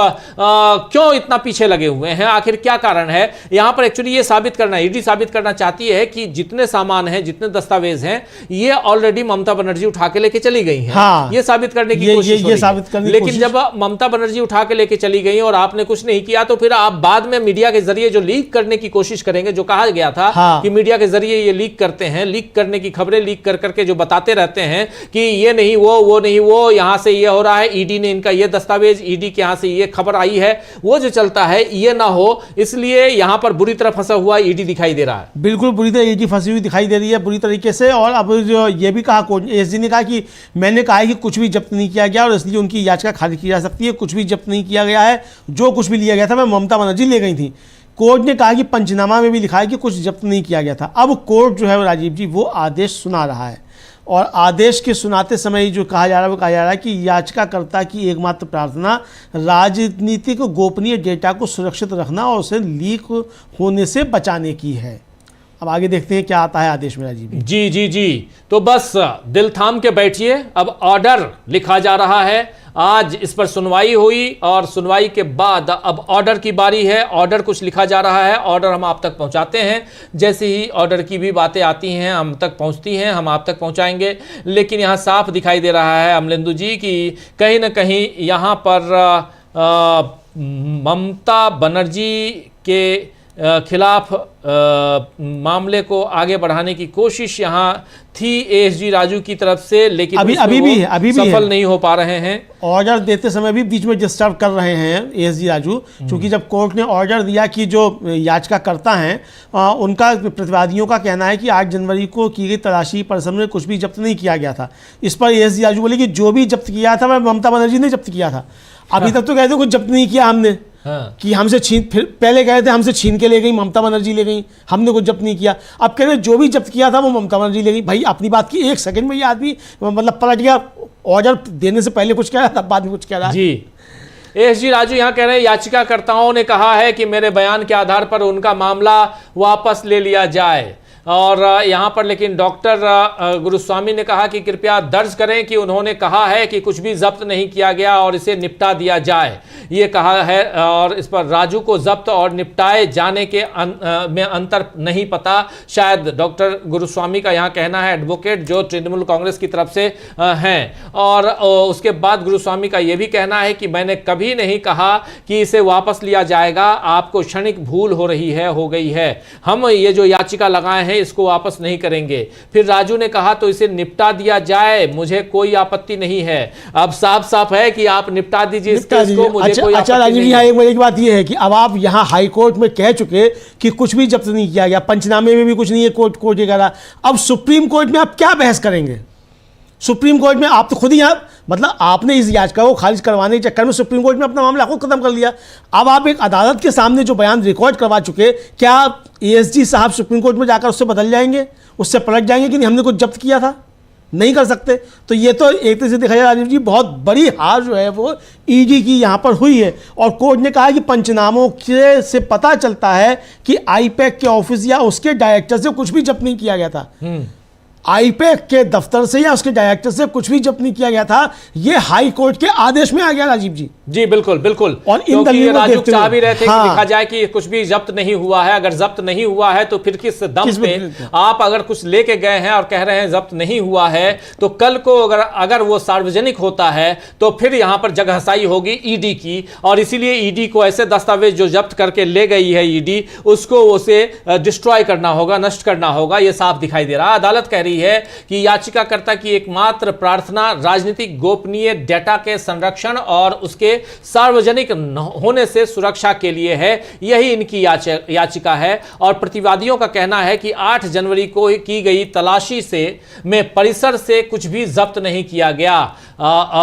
क्यों इतना पीछे लगे हुए हैं? आखिर क्या कारण है? यहां पर एक्चुअली ये साबित करना, ईडी साबित करना चाहती है कि जितने सामान हैं, जितने दस्तावेज हैं, ये ऑलरेडी ममता बनर्जी उठा के लेके चली गई हैं। हाँ, ये साबित करने की कोशिश हो रही है। लेकिन जब ममता बनर्जी उठा के लेके चली गई और आपने कुछ नहीं किया, तो फिर आप बाद में मीडिया के जरिए जो लीक करने की कोशिश करेंगे, जो कहा गया था कि मीडिया के जरिए ये लीक करते हैं, लीक करने की खबरें लीक कर करके जो बताते रहते हैं कि ये नहीं वो नहीं वो, यहां से ये हो रहा है, ईडी ने इनका ये दस्तावेज, ईडी के यहां से ये खबर आई है, वो जो चलता है ये ना हो, इसलिए यहां पर बुरी तरह फंसा हुआ ईडी दिखाई दे रहा है। बिल्कुल बुरी तरह ईडी फंसी हुई दिखाई दे रही है, बुरी तरीके से। और अब जो ये भी कहा एसजी ने कहा कि मैंने कहा है कि कुछ भी जब्त नहीं किया गया और इसलिए उनकी याचिका खारिज की जा सकती है। कुछ भी जब्त नहीं किया गया है, जो कुछ भी लिया गया था मैं ममता बनर्जी ले गई थी। कोर्ट ने कहा कि पंचनामा में भी लिखा है कि कुछ जब्त नहीं किया गया था। अब कोर्ट जो है राजीव जी वो आदेश सुना रहा है, और आदेश के सुनाते समय जो कहा जा रहा है वो कहा जा रहा है कि याचिकाकर्ता की एकमात्र प्रार्थना राजनीतिक गोपनीय डेटा को सुरक्षित रखना और उसे लीक होने से बचाने की है। अब आगे देखते हैं क्या आता है आदेश में राजीव जी। जी जी तो बस दिल थाम के बैठिए, अब ऑर्डर लिखा जा रहा है। आज इस पर सुनवाई हुई और सुनवाई के बाद अब ऑर्डर की बारी है। ऑर्डर कुछ लिखा जा रहा है, ऑर्डर हम आप तक पहुंचाते हैं। जैसे ही ऑर्डर की भी बातें आती हैं, हम तक पहुंचती हैं, हम आप तक पहुंचाएंगे। लेकिन यहाँ साफ दिखाई दे रहा है अमलेंदु जी कि कहीं ना कहीं यहाँ पर ममता बनर्जी के खिलाफ मामले को आगे बढ़ाने की कोशिश यहाँ थी एसजी राजू की तरफ से, लेकिन अभी भी सफल नहीं हो पा रहे हैं। ऑर्डर देते समय भी बीच में डिस्टर्ब कर रहे हैं एसजी राजू, क्योंकि जब कोर्ट ने ऑर्डर दिया कि जो याचिकाकर्ता हैं उनका, प्रतिवादियों का कहना है कि 8 जनवरी को की गई तलाशी परिसर में कुछ भी जब्त नहीं किया गया था। इस पर एसजी राजू बोले कि जो भी जब्त किया था वह ममता बनर्जी ने जब्त किया था। अभी तक तो कहते कुछ जब्त नहीं किया हमने, कि हमसे छीन, फिर पहले कह रहे थे हमसे छीन के ले गई, ममता बनर्जी ले गई, हमने कुछ जब्त नहीं किया। अब कह रहे जो भी जब्त किया था वो ममता बनर्जी ले गई। भाई अपनी बात की 1 सेकंड में ये आदमी मतलब पलट गया, ऑर्डर देने से पहले कुछ कह रहा था, बाद में कुछ कह रहा है। जी एसजी राजू यहाँ कह रहे हैं याचिकाकर्ताओं ने कहा है कि मेरे बयान के आधार पर उनका मामला वापस ले लिया जाए। और यहाँ पर लेकिन डॉक्टर गुरुस्वामी ने कहा कि कृपया दर्ज करें कि उन्होंने कहा है कि कुछ भी जब्त नहीं किया गया और इसे निपटा दिया जाए, ये कहा है। और इस पर राजू को जब्त और निपटाए जाने के में अंतर नहीं पता, शायद डॉक्टर गुरुस्वामी का यहाँ कहना है, एडवोकेट जो तृणमूल कांग्रेस की तरफ से हैं। और उसके बाद गुरुस्वामी का यह भी कहना है कि मैंने कभी नहीं कहा कि इसे वापस लिया जाएगा, आपको क्षणिक भूल हो रही है, हो गई है, हम ये जो याचिका लगाए हैं इसको वापस नहीं करेंगे। फिर राजू ने कहा तो इसे निपटा दिया जाए, मुझे कोई आपत्ति नहीं है। अब साफ साफ है कि आप निपटा दीजिए इस केस को, मुझे कोई अच्छा आपत्ति नहीं है। एक बड़ी बात यह है कि अब आप यहाँ हाई कोर्ट में कह चुके कि कुछ भी जब्त नहीं किया गया, पंचनामे में भी कुछ नहीं है, कोर्ट ये कह रहा। अब सुप्रीम कोर्ट में आप क्या बहस करेंगे? सुप्रीम कोर्ट में आप तो खुद ही यहाँ मतलब आपने इस याचिका को खारिज करवाने के चक्कर में सुप्रीम कोर्ट में अपना मामला खुद खत्म कर लिया। अब आप एक अदालत के सामने जो बयान रिकॉर्ड करवा चुके, क्या एएसजी साहब सुप्रीम कोर्ट में जाकर उससे बदल जाएंगे, उससे पलट जाएंगे कि नहीं हमने कुछ जब्त किया था? नहीं कर सकते। तो ये तो एक तरह से देखा जाए राजीव जी, बहुत बड़ी हार जो है वो ईडी की यहाँ पर हुई है। और कोर्ट ने कहा कि पंचनामों के से पता चलता है कि आईपैक के ऑफिस या उसके डायरेक्टर से कुछ भी जब्त नहीं किया गया था। आईपैक के दफ्तर से या उसके डायरेक्टर से कुछ भी जब्त नहीं किया गया था। ये हाई कोर्ट के आदेश में आ गया राजीव जी। जी बिल्कुल बिल्कुल। और इन दलीलों राजू चाह भी रहे थे हाँ, कि लिखा जाए कि कुछ भी जब्त नहीं हुआ है। अगर जब्त नहीं हुआ है तो फिर किस दम पे आप अगर कुछ लेके गए हैं और कह रहे हैं जब्त नहीं हुआ है, तो कल को अगर वो सार्वजनिक होता है तो फिर यहां पर जगहसाई होगी ईडी की। और इसीलिए ईडी को ऐसे दस्तावेज जो जब्त करके ले गई है ईडी, उसको उसे डिस्ट्रॉय करना होगा, नष्ट करना होगा। यह साफ दिखाई दे रहा है। अदालत कह रही है कि याचिकाकर्ता की एकमात्र प्रार्थना राजनीतिक गोपनीय डेटा के संरक्षण और उसके सार्वजनिक होने से सुरक्षा के लिए है। यही इनकी याचिका है। और प्रतिवादियों का कहना है कि 8 जनवरी को की गई तलाशी में परिसर से कुछ भी जब्त नहीं किया गया।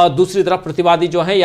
दूसरी तरफ प्रतिवादी जो है यानी